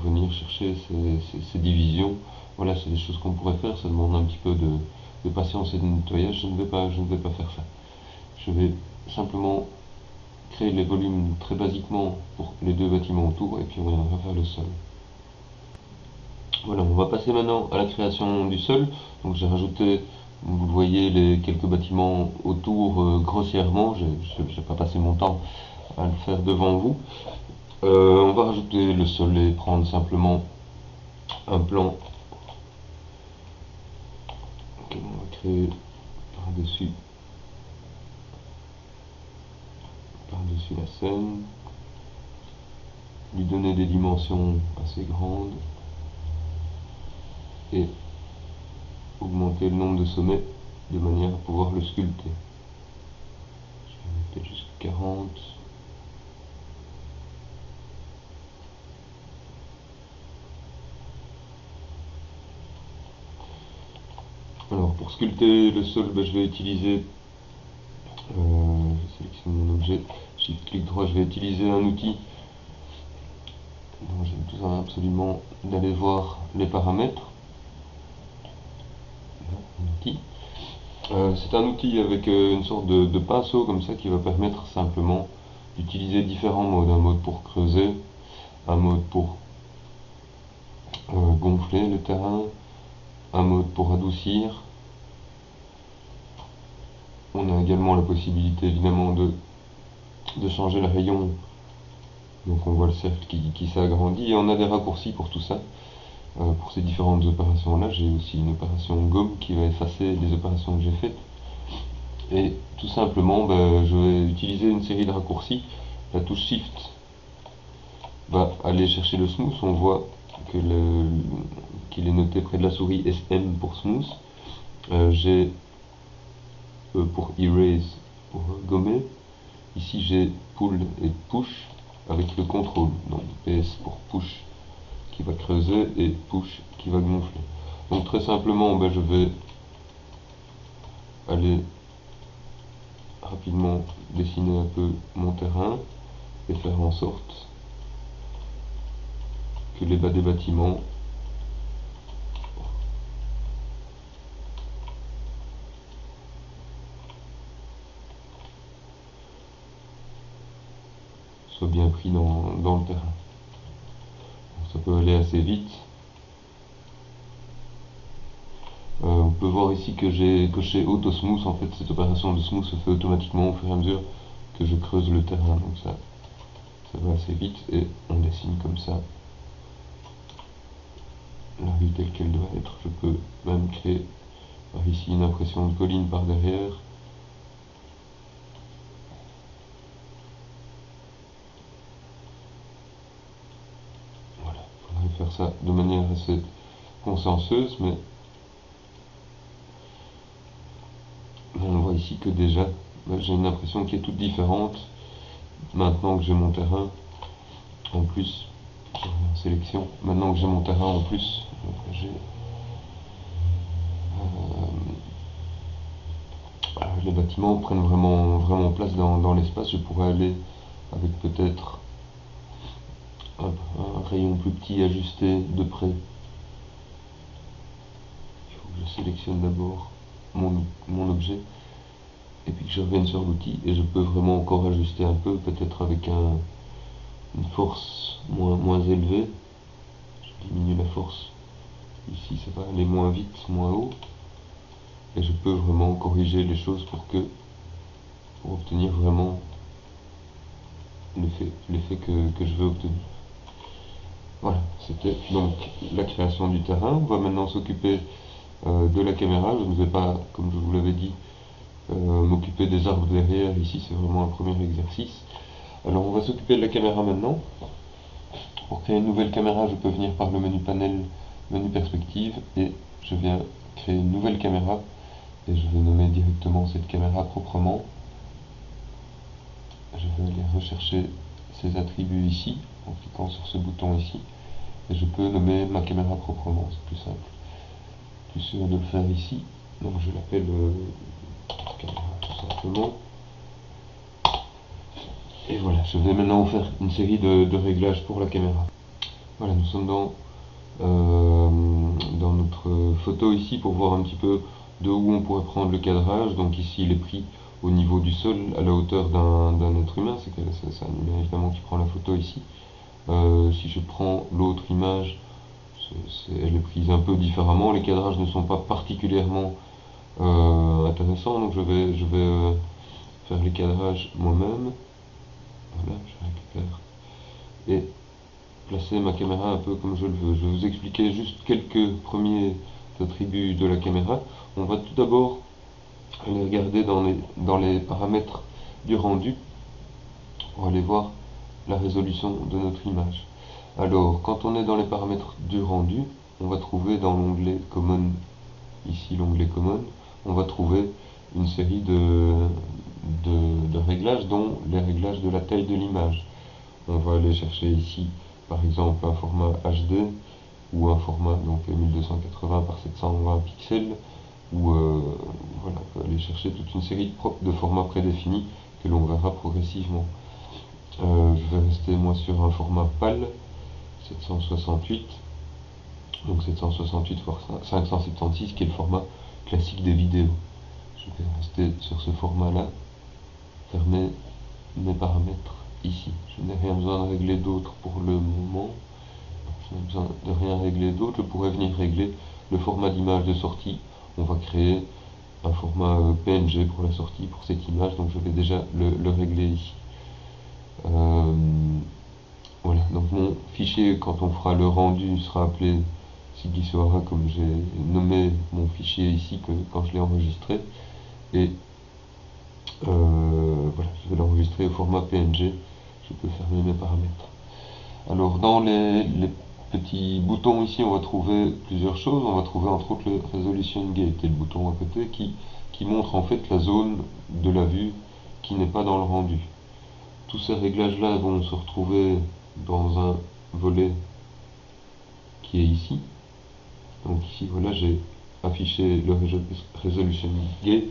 venir chercher ces divisions. Voilà, c'est des choses qu'on pourrait faire, ça demande un petit peu de patience et de nettoyage. Je ne vais pas faire ça. Je vais simplement créer les volumes très basiquement pour les deux bâtiments autour et puis on va faire le sol. Voilà, on va passer maintenant à la création du sol. Donc j'ai rajouté, vous le voyez, les quelques bâtiments autour grossièrement. Je n'ai pas passé mon temps à le faire devant vous. On va rajouter le sol et prendre simplement un plan que l'on va créer par-dessus la scène, lui donner des dimensions assez grandes et augmenter le nombre de sommets de manière à pouvoir le sculpter. Je vais mettre peut-être jusqu'à 40. Alors pour sculpter le sol, je vais utiliser, je sélectionne mon objet, shift clic droit, je vais utiliser un outil Donc j'ai besoin absolument d'aller voir les paramètres. C'est un outil avec une sorte de pinceau comme ça qui va permettre simplement d'utiliser différents modes. Un mode pour creuser, un mode pour gonfler le terrain, un mode pour adoucir. On a également la possibilité évidemment de changer le rayon. Donc on voit le cercle qui s'agrandit et on a des raccourcis pour tout ça. Pour ces différentes opérations là, j'ai aussi une opération gomme qui va effacer les opérations que j'ai faites. Et tout simplement, je vais utiliser une série de raccourcis. La touche Shift va aller chercher le smooth. On voit que qu'il est noté près de la souris SM pour smooth. J'ai pour erase pour gommer. Ici j'ai pull et push avec le contrôle. Donc PS pour push qui va creuser et push qui va gonfler. Donc très simplement, je vais aller rapidement dessiner un peu mon terrain et faire en sorte que les bas des bâtiments soient bien pris dans le terrain. Ça peut aller assez vite. On peut voir ici que j'ai coché Auto Smooth. En fait, cette opération de smooth se fait automatiquement au fur et à mesure que je creuse le terrain. Donc ça va assez vite et on dessine comme ça la rue telle qu'elle doit être. Je peux même créer par ici une impression de colline par derrière. Voilà, il faudrait faire ça de manière assez consciencieuse, mais on voit ici que déjà j'ai une impression qui est toute différente maintenant que j'ai mon terrain. En plus, je reviens en sélection. Maintenant que j'ai mon terrain en plus, j'ai les bâtiments prennent vraiment place dans l'espace. Je pourrais aller avec peut-être un rayon plus petit ajusté de près. Il faut que je sélectionne d'abord mon objet et puis que je revienne sur l'outil et je peux vraiment encore ajuster un peu, peut-être avec une force moins élevée. Je diminue la force. Ici ça va aller moins vite, moins haut. Et je peux vraiment corriger les choses pour obtenir vraiment l'effet que je veux obtenir. Voilà, c'était donc la création du terrain. On va maintenant s'occuper de la caméra. Je ne vais pas, comme je vous l'avais dit, m'occuper des arbres derrière. Ici, c'est vraiment un premier exercice. Alors, on va s'occuper de la caméra maintenant. Pour créer une nouvelle caméra, je peux venir par le menu panel, menu perspective, et je viens créer une nouvelle caméra. Et je vais nommer directement cette caméra proprement. Je vais aller rechercher ces attributs ici, en cliquant sur ce bouton ici. Et je peux nommer ma caméra proprement, c'est plus simple. Plus sûr de le faire ici. Donc je l'appelle caméra tout simplement. Et voilà, je vais maintenant faire une série de réglages pour la caméra. Voilà, nous sommes dans notre photo ici pour voir un petit peu de où on pourrait prendre le cadrage. Donc ici il est pris au niveau du sol à la hauteur d'un être humain. C'est un humain évidemment qui prend la photo ici. Si je prends l'autre image, elle est prise un peu différemment. Les cadrages ne sont pas particulièrement intéressants, donc je vais faire les cadrages moi-même. Voilà, je récupère et placer ma caméra un peu comme je le veux. Je vais vous expliquer juste quelques premiers attributs de la caméra. On va tout d'abord aller regarder dans les paramètres du rendu pour aller voir la résolution de notre image. Alors, quand on est dans les paramètres du rendu, on va trouver dans l'onglet Common, ici l'onglet Common, on va trouver une série de réglages, dont les réglages de la taille de l'image. On va aller chercher ici, par exemple, un format HD, ou un format donc 1280 par 720 pixels, ou voilà, on peut aller chercher toute une série de formats prédéfinis que l'on verra progressivement. Je vais rester moi sur un format PAL, 768, donc 768 x 576 qui est le format classique des vidéos. Je vais rester sur ce format-là, fermer mes paramètres ici. Je n'ai rien besoin de régler d'autre pour le moment. Je n'ai besoin de rien régler d'autre. Je pourrais venir régler le format d'image de sortie. On va créer un format PNG pour la sortie pour cette image, donc je vais déjà le régler ici. Voilà, donc mon fichier, quand on fera le rendu, sera appelé Sigisora, comme j'ai nommé mon fichier ici quand je l'ai enregistré. Et voilà, je vais l'enregistrer au format PNG. Je peux fermer mes paramètres. Alors dans les petits boutons ici, on va trouver plusieurs choses. On va trouver entre autres le Resolution Gate et le bouton à côté qui montre en fait la zone de la vue qui n'est pas dans le rendu. Tous ces réglages-là vont se retrouver dans un volet qui est ici. Donc ici, voilà, j'ai affiché le Resolution Gate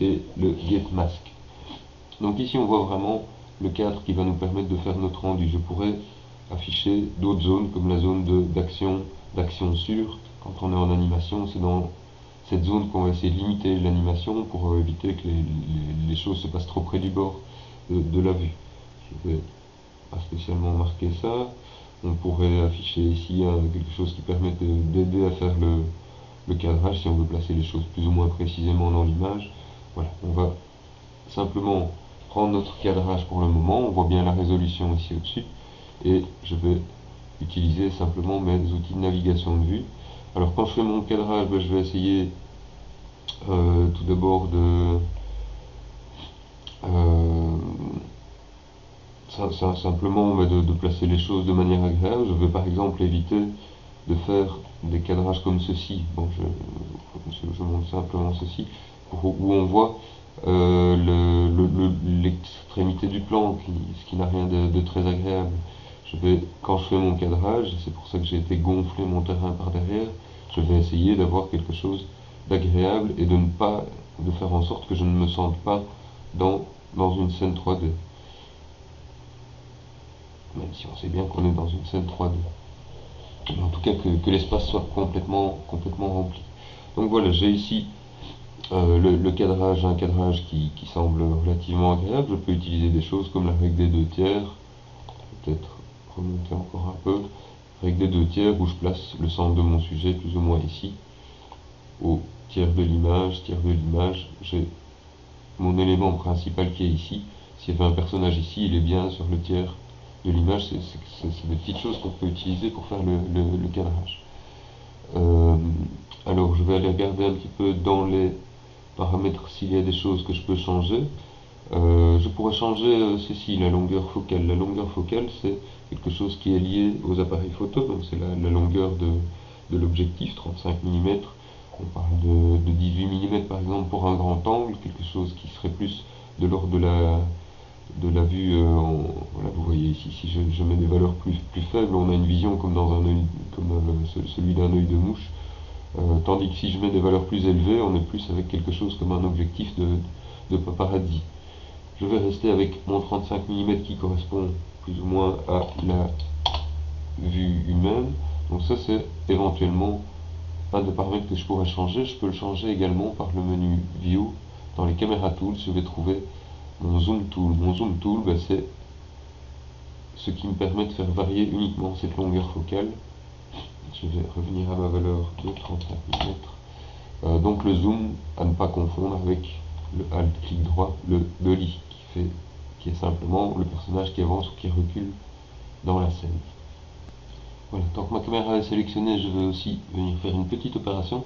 et le Gate Mask. Donc ici, on voit vraiment le cadre qui va nous permettre de faire notre rendu. Je pourrais afficher d'autres zones comme la zone d'action sûre. Quand on est en animation, c'est dans cette zone qu'on va essayer de limiter l'animation pour éviter que les choses se passent trop près du bord de la vue. Je vais pas spécialement marquer ça. On pourrait afficher ici quelque chose qui permet d'aider à faire le cadrage si on veut placer les choses plus ou moins précisément dans l'image. Voilà, on va simplement prendre notre cadrage pour le moment. On voit bien la résolution ici au-dessus. Et je vais utiliser simplement mes outils de navigation de vue. Alors quand je fais mon cadrage, je vais essayer tout d'abord de simplement de placer les choses de manière agréable. Je vais par exemple éviter de faire des cadrages comme ceci. Bon, je montre simplement ceci, où on voit l'extrémité du plan, ce qui n'a rien de très agréable. Quand je fais mon cadrage, c'est pour ça que j'ai été gonfler mon terrain par derrière, je vais essayer d'avoir quelque chose d'agréable et de faire en sorte que je ne me sente pas dans une scène 3D. Même si on sait bien qu'on est dans une scène 3D. Mais en tout cas que l'espace soit complètement rempli. Donc voilà, j'ai ici le cadrage, un cadrage qui semble relativement agréable. Je peux utiliser des choses comme la règle des 2 tiers, peut-être remonter encore un peu, règle des 2 tiers où je place le centre de mon sujet plus ou moins ici, au tiers de l'image, j'ai mon élément principal qui est ici. S'il y avait un personnage ici, il est bien sur le tiers de l'image. C'est des petites choses qu'on peut utiliser pour faire le cadrage. Alors je vais aller regarder un petit peu dans les paramètres s'il y a des choses que je peux changer. Je pourrais changer ceci, la longueur focale. La longueur focale, c'est quelque chose qui est lié aux appareils photo, donc c'est la longueur de l'objectif, 35 mm. On parle de 18 mm par exemple pour un grand angle, quelque chose qui serait plus de l'ordre de la vue. Voilà, vous voyez ici, si je mets des valeurs plus faibles, on a une vision comme dans un œil, comme celui d'un œil de mouche. Tandis que si je mets des valeurs plus élevées, on est plus avec quelque chose comme un objectif de paparazzi. Je vais rester avec mon 35 mm qui correspond plus ou moins à la vue humaine. Donc ça, c'est éventuellement un des paramètres que je pourrais changer. Je peux le changer également par le menu View. Dans les Camera Tools, je vais trouver mon Zoom Tool. Mon Zoom Tool, c'est ce qui me permet de faire varier uniquement cette longueur focale. Je vais revenir à ma valeur de 35 mm. Donc le zoom, à ne pas confondre avec le Alt clic droit, le dolly, qui est simplement le personnage qui avance ou qui recule dans la scène. Voilà, tant que ma caméra est sélectionnée, je vais aussi venir faire une petite opération.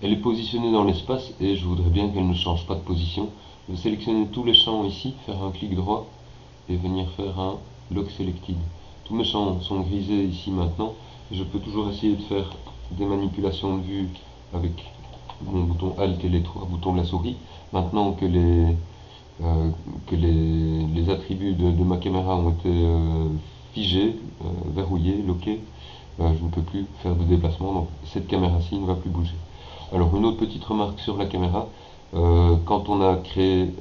Elle est positionnée dans l'espace et je voudrais bien qu'elle ne change pas de position. Je vais sélectionner tous les champs ici, faire un clic droit et venir faire un Lock Selected. Tous mes champs sont grisés ici maintenant. Je peux toujours essayer de faire des manipulations de vue avec mon bouton Alt et les 3 boutons de la souris. Maintenant que les attributs de ma caméra ont été figés, verrouillés, lockés, je ne peux plus faire de déplacement, donc cette caméra-ci ne va plus bouger. Alors une autre petite remarque sur la caméra, quand on a créé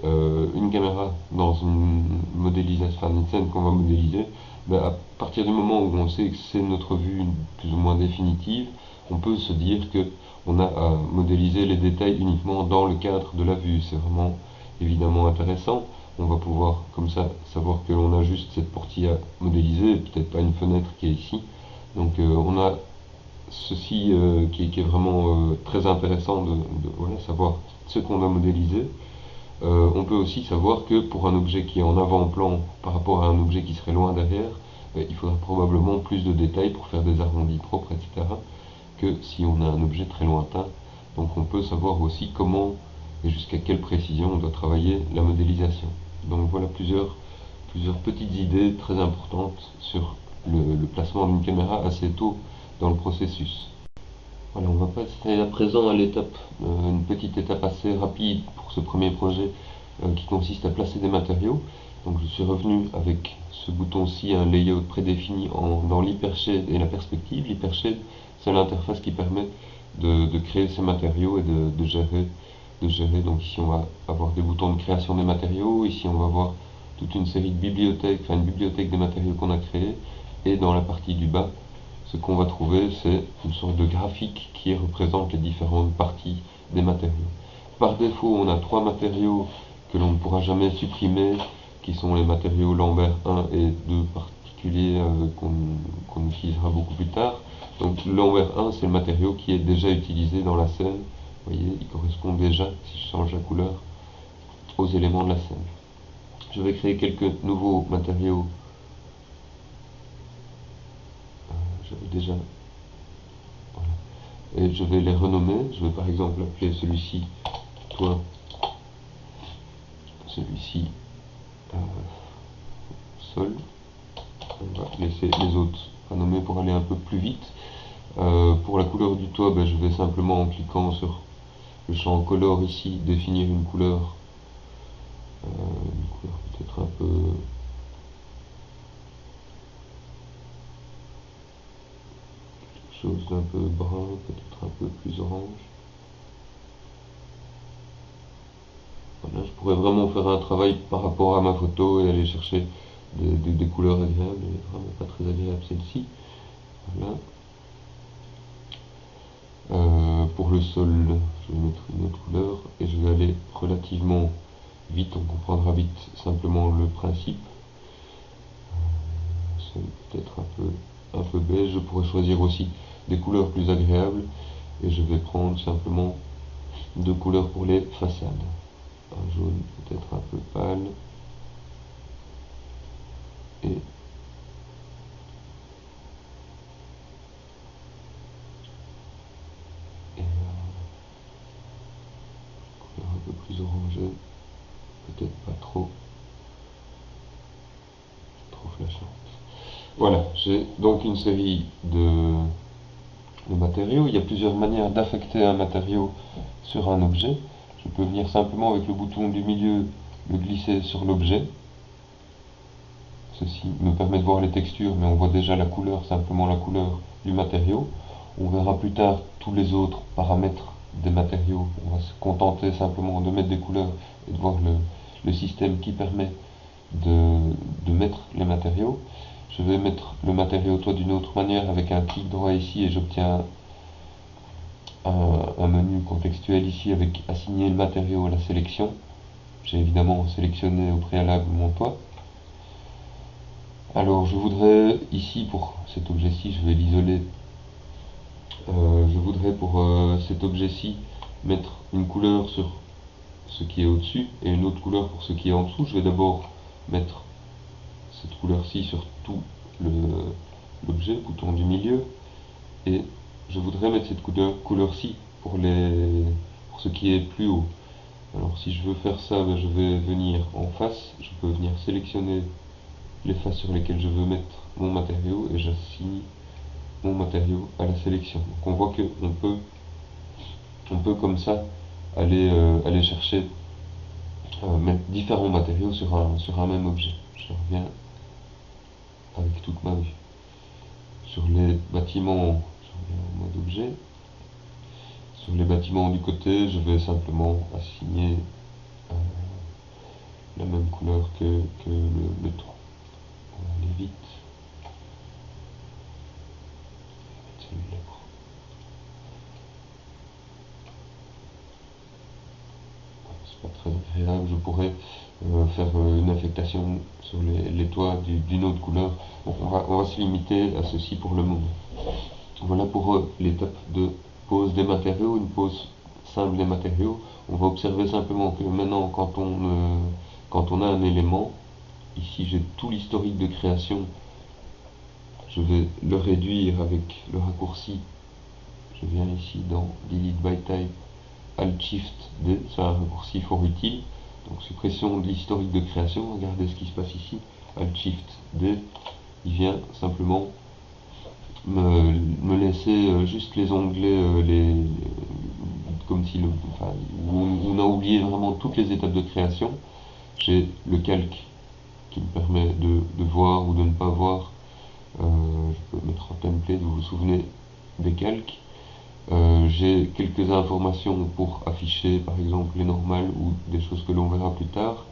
une caméra dans une modélisation, enfin une scène qu'on va modéliser, Mais à partir du moment où on sait que c'est notre vue plus ou moins définitive, on peut se dire que on a à modéliser les détails uniquement dans le cadre de la vue. C'est vraiment évidemment intéressant. On va pouvoir comme ça savoir que l'on a juste cette portière à modéliser, peut-être pas une fenêtre qui est ici. Donc on a ceci qui est vraiment très intéressant de voilà, savoir ce qu'on a modélisé. On peut aussi savoir que pour un objet qui est en avant-plan par rapport à un objet qui serait loin derrière, il faudra probablement plus de détails pour faire des arrondis propres, etc., que si on a un objet très lointain. Donc on peut savoir aussi comment et jusqu'à quelle précision on doit travailler la modélisation. Donc voilà plusieurs petites idées très importantes sur le placement d'une caméra assez tôt dans le processus. Voilà, on va passer à présent à l'étape, une petite étape assez rapide pour ce premier projet qui consiste à placer des matériaux. Donc je suis revenu avec ce bouton-ci, un layout prédéfini dans l'hypershade et la perspective. L'hypershade, c'est l'interface qui permet de créer ces matériaux et de gérer. Donc ici on va avoir des boutons de création des matériaux, ici on va avoir toute une série de bibliothèques, enfin une bibliothèque des matériaux qu'on a créés, et dans la partie du bas, ce qu'on va trouver, c'est une sorte de graphique qui représente les différentes parties des matériaux. Par défaut, on a trois matériaux que l'on ne pourra jamais supprimer, qui sont les matériaux Lambert 1 et 2 particuliers qu'on utilisera beaucoup plus tard. Donc Lambert 1, c'est le matériau qui est déjà utilisé dans la scène. Vous voyez, il correspond déjà, si je change la couleur, aux éléments de la scène. Je vais créer quelques nouveaux matériaux. J'avais déjà... Voilà. Et je vais les renommer. Je vais par exemple appeler celui-ci toit, celui-ci sol. On va laisser les autres renommer pour aller un peu plus vite. Pour la couleur du toit, je vais simplement en cliquant sur le champ color ici définir une couleur peut-être un peu chose d'un peu brun, peut-être un peu plus orange. Voilà, je pourrais vraiment faire un travail par rapport à ma photo et aller chercher des couleurs agréables, mais vraiment pas très agréable celle-ci. Voilà. Pour le sol, je vais mettre une autre couleur et je vais aller relativement vite, on comprendra vite simplement le principe. Sol peut-être un peu beige, je pourrais choisir aussi des couleurs plus agréables et je vais prendre simplement deux couleurs pour les façades. Un jaune peut-être un peu pâle et un peu plus orangé, peut-être pas trop flashante. Voilà, j'ai donc une série de matériaux. Il y a plusieurs manières d'affecter un matériau sur un objet. Je peux venir simplement avec le bouton du milieu le glisser sur l'objet. Ceci me permet de voir les textures, mais on voit déjà la couleur, simplement la couleur du matériau. On verra plus tard tous les autres paramètres des matériaux. On va se contenter simplement de mettre des couleurs et de voir le système qui permet de mettre les matériaux. Je vais mettre le matériau toit d'une autre manière avec un clic droit ici et j'obtiens un menu contextuel ici avec assigner le matériau à la sélection. J'ai évidemment sélectionné au préalable mon toit. Alors je voudrais ici pour cet objet-ci, je vais l'isoler. Je voudrais pour cet objet-ci mettre une couleur sur ce qui est au-dessus et une autre couleur pour ce qui est en dessous. Je vais d'abord mettre cette couleur-ci sur tout l'objet, bouton du milieu, et je voudrais mettre cette couleur-ci pour ce qui est plus haut. Alors si je veux faire ça, je vais venir en face, je peux venir sélectionner les faces sur lesquelles je veux mettre mon matériau et j'assigne mon matériau à la sélection. Donc on voit on peut comme ça aller chercher mettre différents matériaux sur un même objet. Je reviens avec toute ma vue. Sur les bâtiments, je reviens en mode objet. Sur les bâtiments du côté, je vais simplement assigner la même couleur que le toit. On va aller vite. pas très agréable. Je pourrais faire une affectation sur les toits d'une autre couleur. Bon, on va se limiter à ceci pour le moment. Voilà pour l'étape de pose des matériaux, une pose simple des matériaux. On va observer simplement que maintenant, quand on a un élément, ici j'ai tout l'historique de création, je vais le réduire avec le raccourci. Je viens ici dans Delete by Type, Alt-Shift-D, c'est un raccourci fort utile. Donc suppression de l'historique de création, regardez ce qui se passe ici. Alt-Shift-D, il vient simplement me laisser juste les onglets, comme si on a oublié vraiment toutes les étapes de création. J'ai le calque qui me permet de voir ou de ne pas voir. Je peux mettre en template, vous vous souvenez des calques. J'ai quelques informations pour afficher par exemple les normales ou des choses que l'on verra plus tard,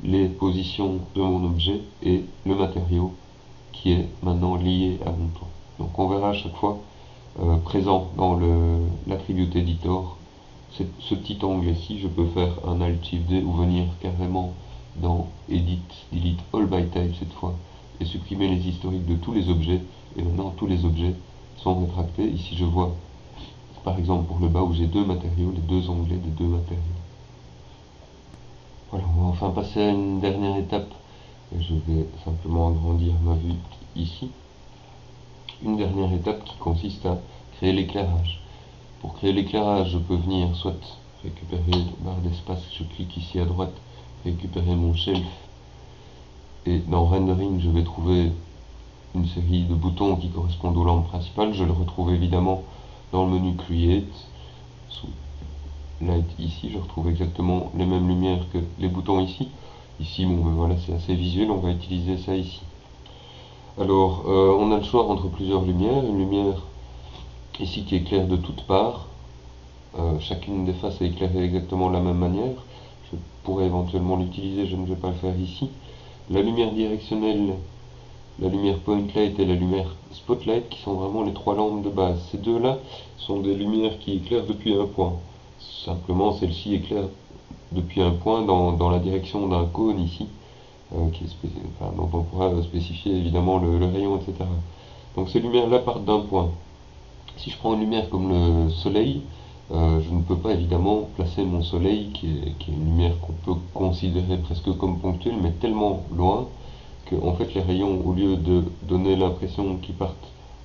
les positions de mon objet et le matériau qui est maintenant lié à mon toit. Donc on verra à chaque fois présent dans l'attribute editor ce petit onglet-ci. Je peux faire un Alt-Shift-D ou venir carrément dans Edit, Delete All by Type cette fois et supprimer les historiques de tous les objets. Et maintenant tous les objets sont rétractés. Ici je vois par exemple pour le bas où j'ai deux matériaux, les deux onglets des deux matériaux. Voilà, on va enfin passer à une dernière étape. Et je vais simplement agrandir ma vue ici. Une dernière étape qui consiste à créer l'éclairage. Pour créer l'éclairage, je peux venir soit récupérer la barre d'espace, je clique ici à droite, récupérer mon shelf. Et dans Rendering, je vais trouver une série de boutons qui correspondent aux lampes principales. Je le retrouve évidemment dans le menu Create, sous Light ici, je retrouve exactement les mêmes lumières que les boutons ici. Ici, bon ben voilà, c'est assez visuel, on va utiliser ça ici. Alors, on a le choix entre plusieurs lumières. Une lumière ici qui éclaire de toutes parts. Chacune des faces est éclairée exactement de la même manière. Je pourrais éventuellement l'utiliser, je ne vais pas le faire ici. La lumière directionnelle, la lumière point light et la lumière spotlight qui sont vraiment les trois lampes de base. Ces deux-là sont des lumières qui éclairent depuis un point. Simplement, celle-ci éclaire depuis un point dans la direction d'un cône ici, dont on pourra spécifier évidemment le rayon, etc. Donc ces lumières-là partent d'un point. Si je prends une lumière comme le soleil, je ne peux pas évidemment placer mon soleil, qui est une lumière qu'on peut considérer presque comme ponctuelle, mais tellement loin que en fait les rayons, au lieu de donner l'impression qu'ils partent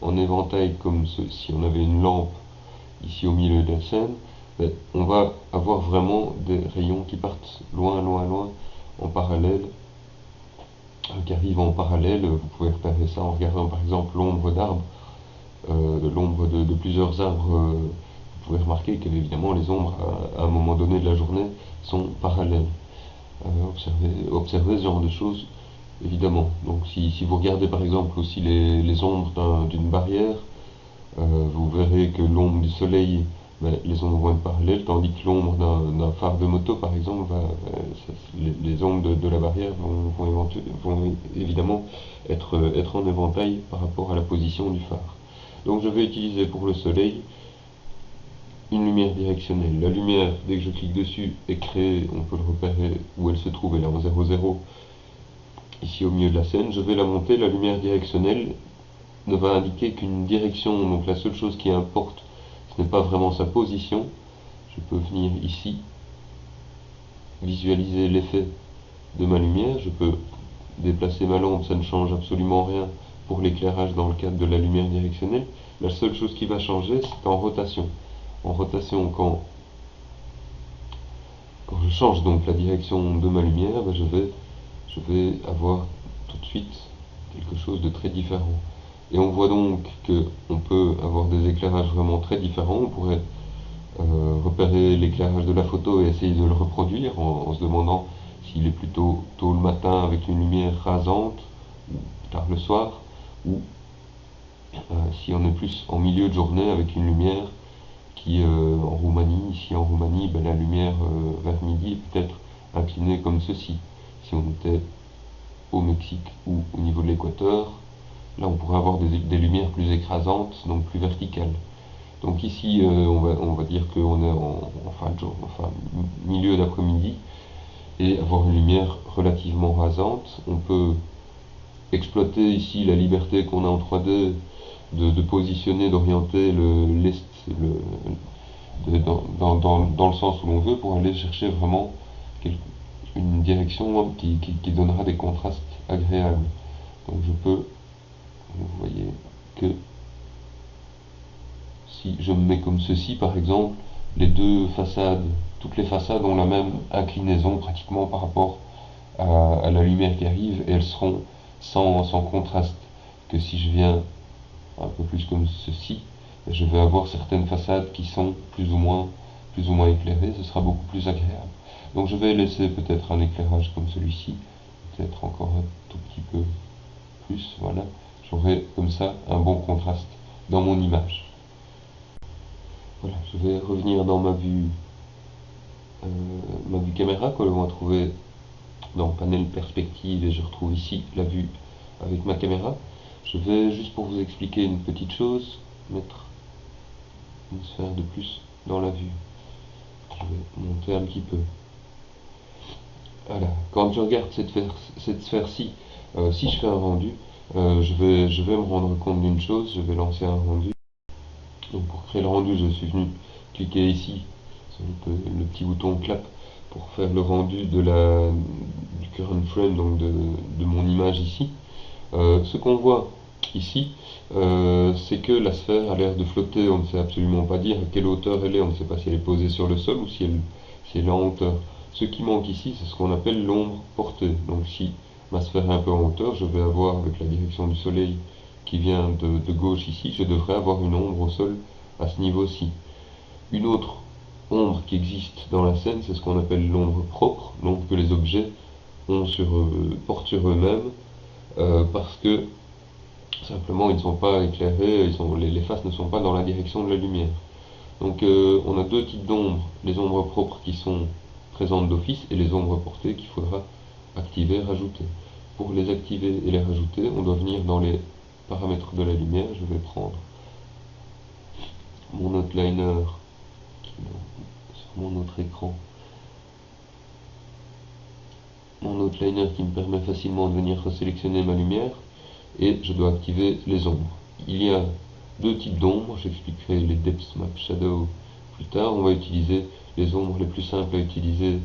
en éventail comme si on avait une lampe ici au milieu de la scène, on va avoir vraiment des rayons qui partent loin, loin, loin, en parallèle, qui arrivent en parallèle. Vous pouvez repérer ça en regardant par exemple l'ombre d'arbres, l'ombre de plusieurs arbres. Vous pouvez remarquer que évidemment les ombres à un moment donné de la journée sont parallèles. Observez ce genre de choses évidemment. Donc si vous regardez par exemple aussi les ombres d'une barrière, vous verrez que l'ombre du soleil, les ombres vont être parallèles, tandis que l'ombre d'un phare de moto par exemple, les ombres de la barrière vont évidemment être en éventail par rapport à la position du phare. Donc je vais utiliser pour le soleil une lumière directionnelle. La lumière, dès que je clique dessus, est créée, on peut le repérer où elle se trouve, elle est en 0,0 ici au milieu de la scène. Je vais la monter. La lumière directionnelle ne va indiquer qu'une direction, donc la seule chose qui importe, ce n'est pas vraiment sa position. Je peux venir ici visualiser l'effet de ma lumière. Je peux déplacer ma lampe, ça ne change absolument rien pour l'éclairage dans le cadre de la lumière directionnelle. La seule chose qui va changer, c'est en rotation. En rotation, quand je change donc la direction de ma lumière, je vais avoir tout de suite quelque chose de très différent. Et on voit donc qu'on peut avoir des éclairages vraiment très différents. On pourrait repérer l'éclairage de la photo et essayer de le reproduire en se demandant s'il est plutôt tôt le matin avec une lumière rasante ou tard le soir, ou si on est plus en milieu de journée avec une lumière qui en Roumanie, ici en Roumanie, la lumière vers midi est peut-être inclinée comme ceci. Si on était au Mexique ou au niveau de l'équateur, là on pourrait avoir des lumières plus écrasantes, donc plus verticales. Donc ici, on va dire qu'on est en fin de jour, enfin milieu d'après-midi, et avoir une lumière relativement rasante. On peut exploiter ici la liberté qu'on a en 3D de positionner, d'orienter dans le sens où l'on veut pour aller chercher vraiment une direction qui donnera des contrastes agréables. Donc je peux, vous voyez que si je me mets comme ceci par exemple, les deux façades, toutes les façades ont la même inclinaison pratiquement par rapport à la lumière qui arrive, et elles seront sans contraste. Que si je viens un peu plus comme ceci, je vais avoir certaines façades qui sont plus ou moins éclairées, ce sera beaucoup plus agréable. Donc je vais laisser peut-être un éclairage comme celui-ci, peut-être encore un tout petit peu plus, voilà. J'aurai comme ça un bon contraste dans mon image. Voilà, je vais revenir dans ma vue caméra que l'on va trouver dans panel perspective, et je retrouve ici la vue avec ma caméra. Je vais, juste pour vous expliquer une petite chose, mettre une sphère de plus dans la vue. Je vais monter un petit peu. Voilà, quand je regarde cette sphère-ci, si je fais un rendu, je vais me rendre compte d'une chose, je vais lancer un rendu. Donc pour créer le rendu, je suis venu cliquer ici sur le petit bouton clap pour faire le rendu du current frame, donc de mon image ici. Ce qu'on voit ici, c'est que la sphère a l'air de flotter. On ne sait absolument pas dire à quelle hauteur elle est, on ne sait pas si elle est posée sur le sol ou si elle est en hauteur. Ce qui manque ici, c'est ce qu'on appelle l'ombre portée. Donc si ma sphère est un peu en hauteur, je vais avoir, avec la direction du soleil qui vient de gauche ici, je devrais avoir une ombre au sol à ce niveau-ci. Une autre ombre qui existe dans la scène, c'est ce qu'on appelle l'ombre propre, l'ombre que les objets portent sur eux-mêmes, parce que simplement ils ne sont pas éclairés, les faces ne sont pas dans la direction de la lumière. Donc on a deux types d'ombres, les ombres propres qui sont présentes d'office et les ombres portées qu'il faudra activer, rajouter. Pour les activer et les rajouter, on doit venir dans les paramètres de la lumière. Je vais prendre mon outliner sur mon autre écran, mon outliner qui me permet facilement de venir resélectionner ma lumière, et je dois activer les ombres. Il y a deux types d'ombres, j'expliquerai les depth map shadow plus tard. On va utiliser les ombres les plus simples à utiliser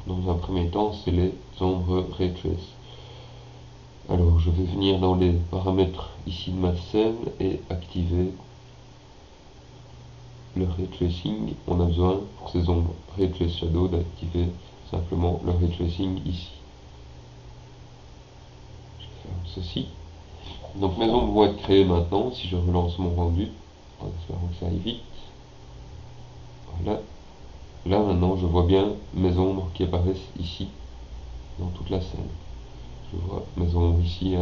dans un premier temps, c'est les ombres ray trace. Alors je vais venir dans les paramètres ici de ma scène et activer le ray tracing. On a besoin pour ces ombres ray trace shadow d'activer simplement le ray tracing ici. Je vais faire ceci. Donc mes ombres vont être créées maintenant. Si je relance mon rendu, en espérant que ça aille vite, voilà. Là maintenant je vois bien mes ombres qui apparaissent ici dans toute la scène. Je vois mes ombres ici,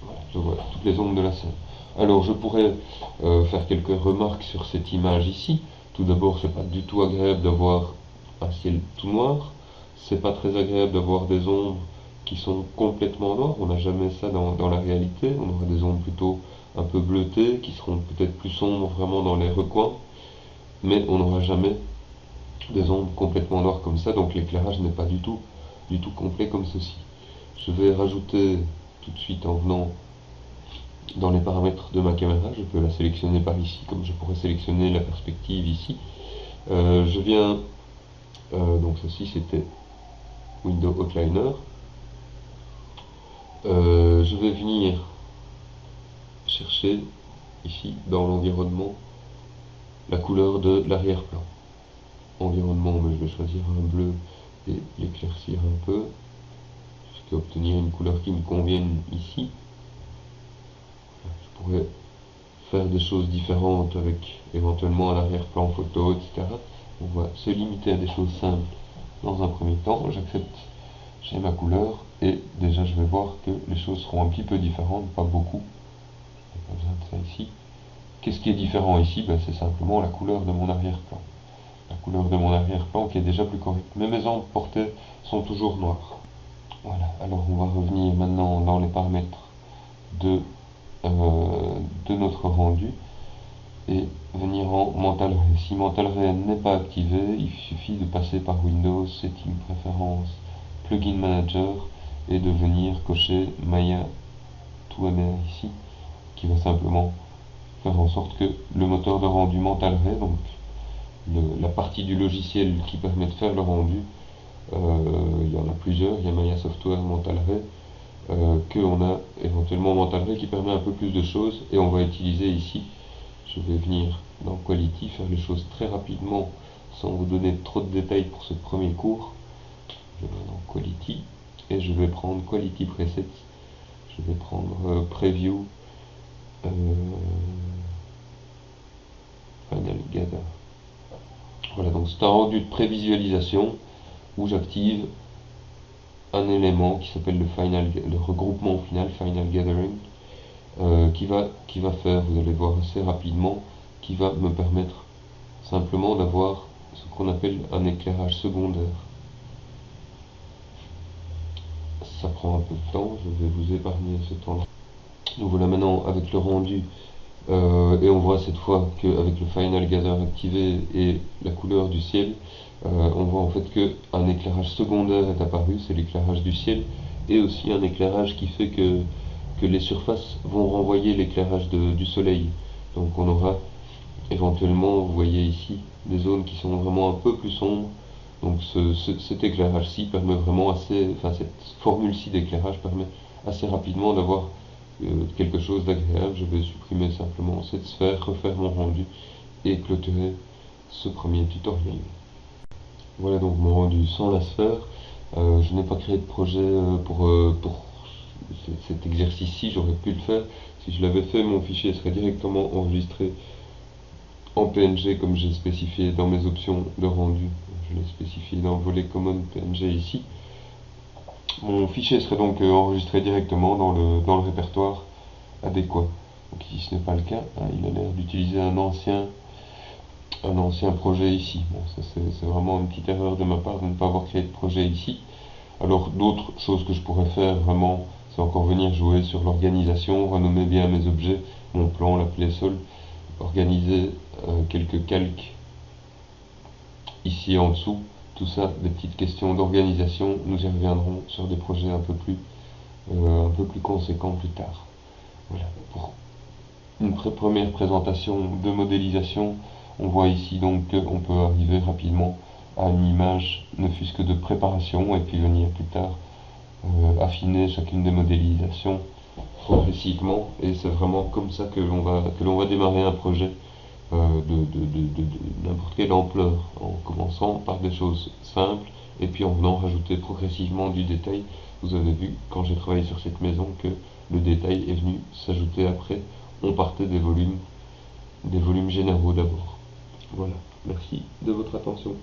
voilà, je vois toutes les ombres de la scène. Alors je pourrais faire quelques remarques sur cette image ici. Tout d'abord, c'est pas du tout agréable d'avoir un ciel tout noir. C'est pas très agréable d'avoir des ombres qui sont complètement noires. On n'a jamais ça dans la réalité. On aura des ombres plutôt un peu bleutées, qui seront peut-être plus sombres vraiment dans les recoins, mais on n'aura jamais des ombres complètement noires comme ça. Donc l'éclairage n'est pas du tout complet comme ceci. Je vais rajouter tout de suite en venant dans les paramètres de ma caméra. Je peux la sélectionner par ici, comme je pourrais sélectionner la perspective ici. Je viens, donc ceci c'était Window Outliner. Je vais venir chercher ici dans l'environnement la couleur de l'arrière-plan. Environnement, mais je vais choisir un bleu et l'éclaircir un peu jusqu'à obtenir une couleur qui me convienne ici. Je pourrais faire des choses différentes avec éventuellement un arrière-plan photo, etc. On va se limiter à des choses simples dans un premier temps. J'accepte, j'ai ma couleur, et déjà je vais voir que les choses seront un petit peu différentes, pas beaucoup. Je n'ai pas besoin de ça ici. Qu'est-ce qui est différent ici? C'est simplement la couleur de mon arrière-plan. La couleur de mon arrière-plan qui est déjà plus correcte. Mais mes ombres portées sont toujours noires. Voilà, alors on va revenir maintenant dans les paramètres de notre rendu, et venir en Mental Ray. Si Mental Ray n'est pas activé, il suffit de passer par Windows, Settings, Préférences, Plugin Manager et de venir cocher Maya 2MR ici, qui va simplement faire en sorte que le moteur de rendu Mental Ray, donc la partie du logiciel qui permet de faire le rendu, il y en a plusieurs, il y a Maya Software, Mental Ray, qu'on a éventuellement Mental Ray qui permet un peu plus de choses, et on va utiliser ici, je vais venir dans Quality, faire les choses très rapidement sans vous donner trop de détails pour ce premier cours. Je vais dans Quality et je vais prendre Quality Presets, je vais prendre Preview, Final Gather. Voilà, donc c'est un rendu de prévisualisation où j'active un élément qui s'appelle le regroupement final, Final Gathering, qui va faire, vous allez voir assez rapidement, qui va me permettre simplement d'avoir ce qu'on appelle un éclairage secondaire. Ça prend un peu de temps, je vais vous épargner ce temps-là. Donc voilà, maintenant avec le rendu, et on voit cette fois qu'avec le Final Gather activé et la couleur du ciel, on voit en fait qu'un éclairage secondaire est apparu, c'est l'éclairage du ciel, et aussi un éclairage qui fait que les surfaces vont renvoyer l'éclairage du soleil. Donc on aura éventuellement, vous voyez ici, des zones qui sont vraiment un peu plus sombres. Donc cet éclairage-ci permet vraiment cette formule-ci d'éclairage permet assez rapidement d'avoir quelque chose d'agréable. Je vais supprimer simplement cette sphère, refaire mon rendu et clôturer ce premier tutoriel. Voilà donc mon rendu sans la sphère. Je n'ai pas créé de projet pour cet exercice-ci, j'aurais pu le faire. Si je l'avais fait, mon fichier serait directement enregistré en PNG comme j'ai spécifié dans mes options de rendu. Je l'ai spécifié dans le volet Common PNG ici. Mon fichier serait donc enregistré directement dans le répertoire adéquat. Donc ici ce n'est pas le cas, hein, il a l'air d'utiliser un ancien projet ici. Bon, ça c'est vraiment une petite erreur de ma part de ne pas avoir créé de projet ici. Alors d'autres choses que je pourrais faire vraiment, c'est encore venir jouer sur l'organisation, renommer bien mes objets, mon plan, l'appeler sol, organiser quelques calques ici en dessous. Tout ça, des petites questions d'organisation, nous y reviendrons sur des projets un peu plus conséquents plus tard. Voilà, pour une première présentation de modélisation, on voit ici donc qu'on peut arriver rapidement à une image, ne fût-ce que de préparation, et puis venir plus tard affiner chacune des modélisations progressivement, et c'est vraiment comme ça que l'on va démarrer un projet de n'importe quelle ampleur, en commençant par des choses simples et puis en venant rajouter progressivement du détail. Vous avez vu quand j'ai travaillé sur cette maison que le détail est venu s'ajouter après. On partait des volumes généraux d'abord. Voilà, merci de votre attention.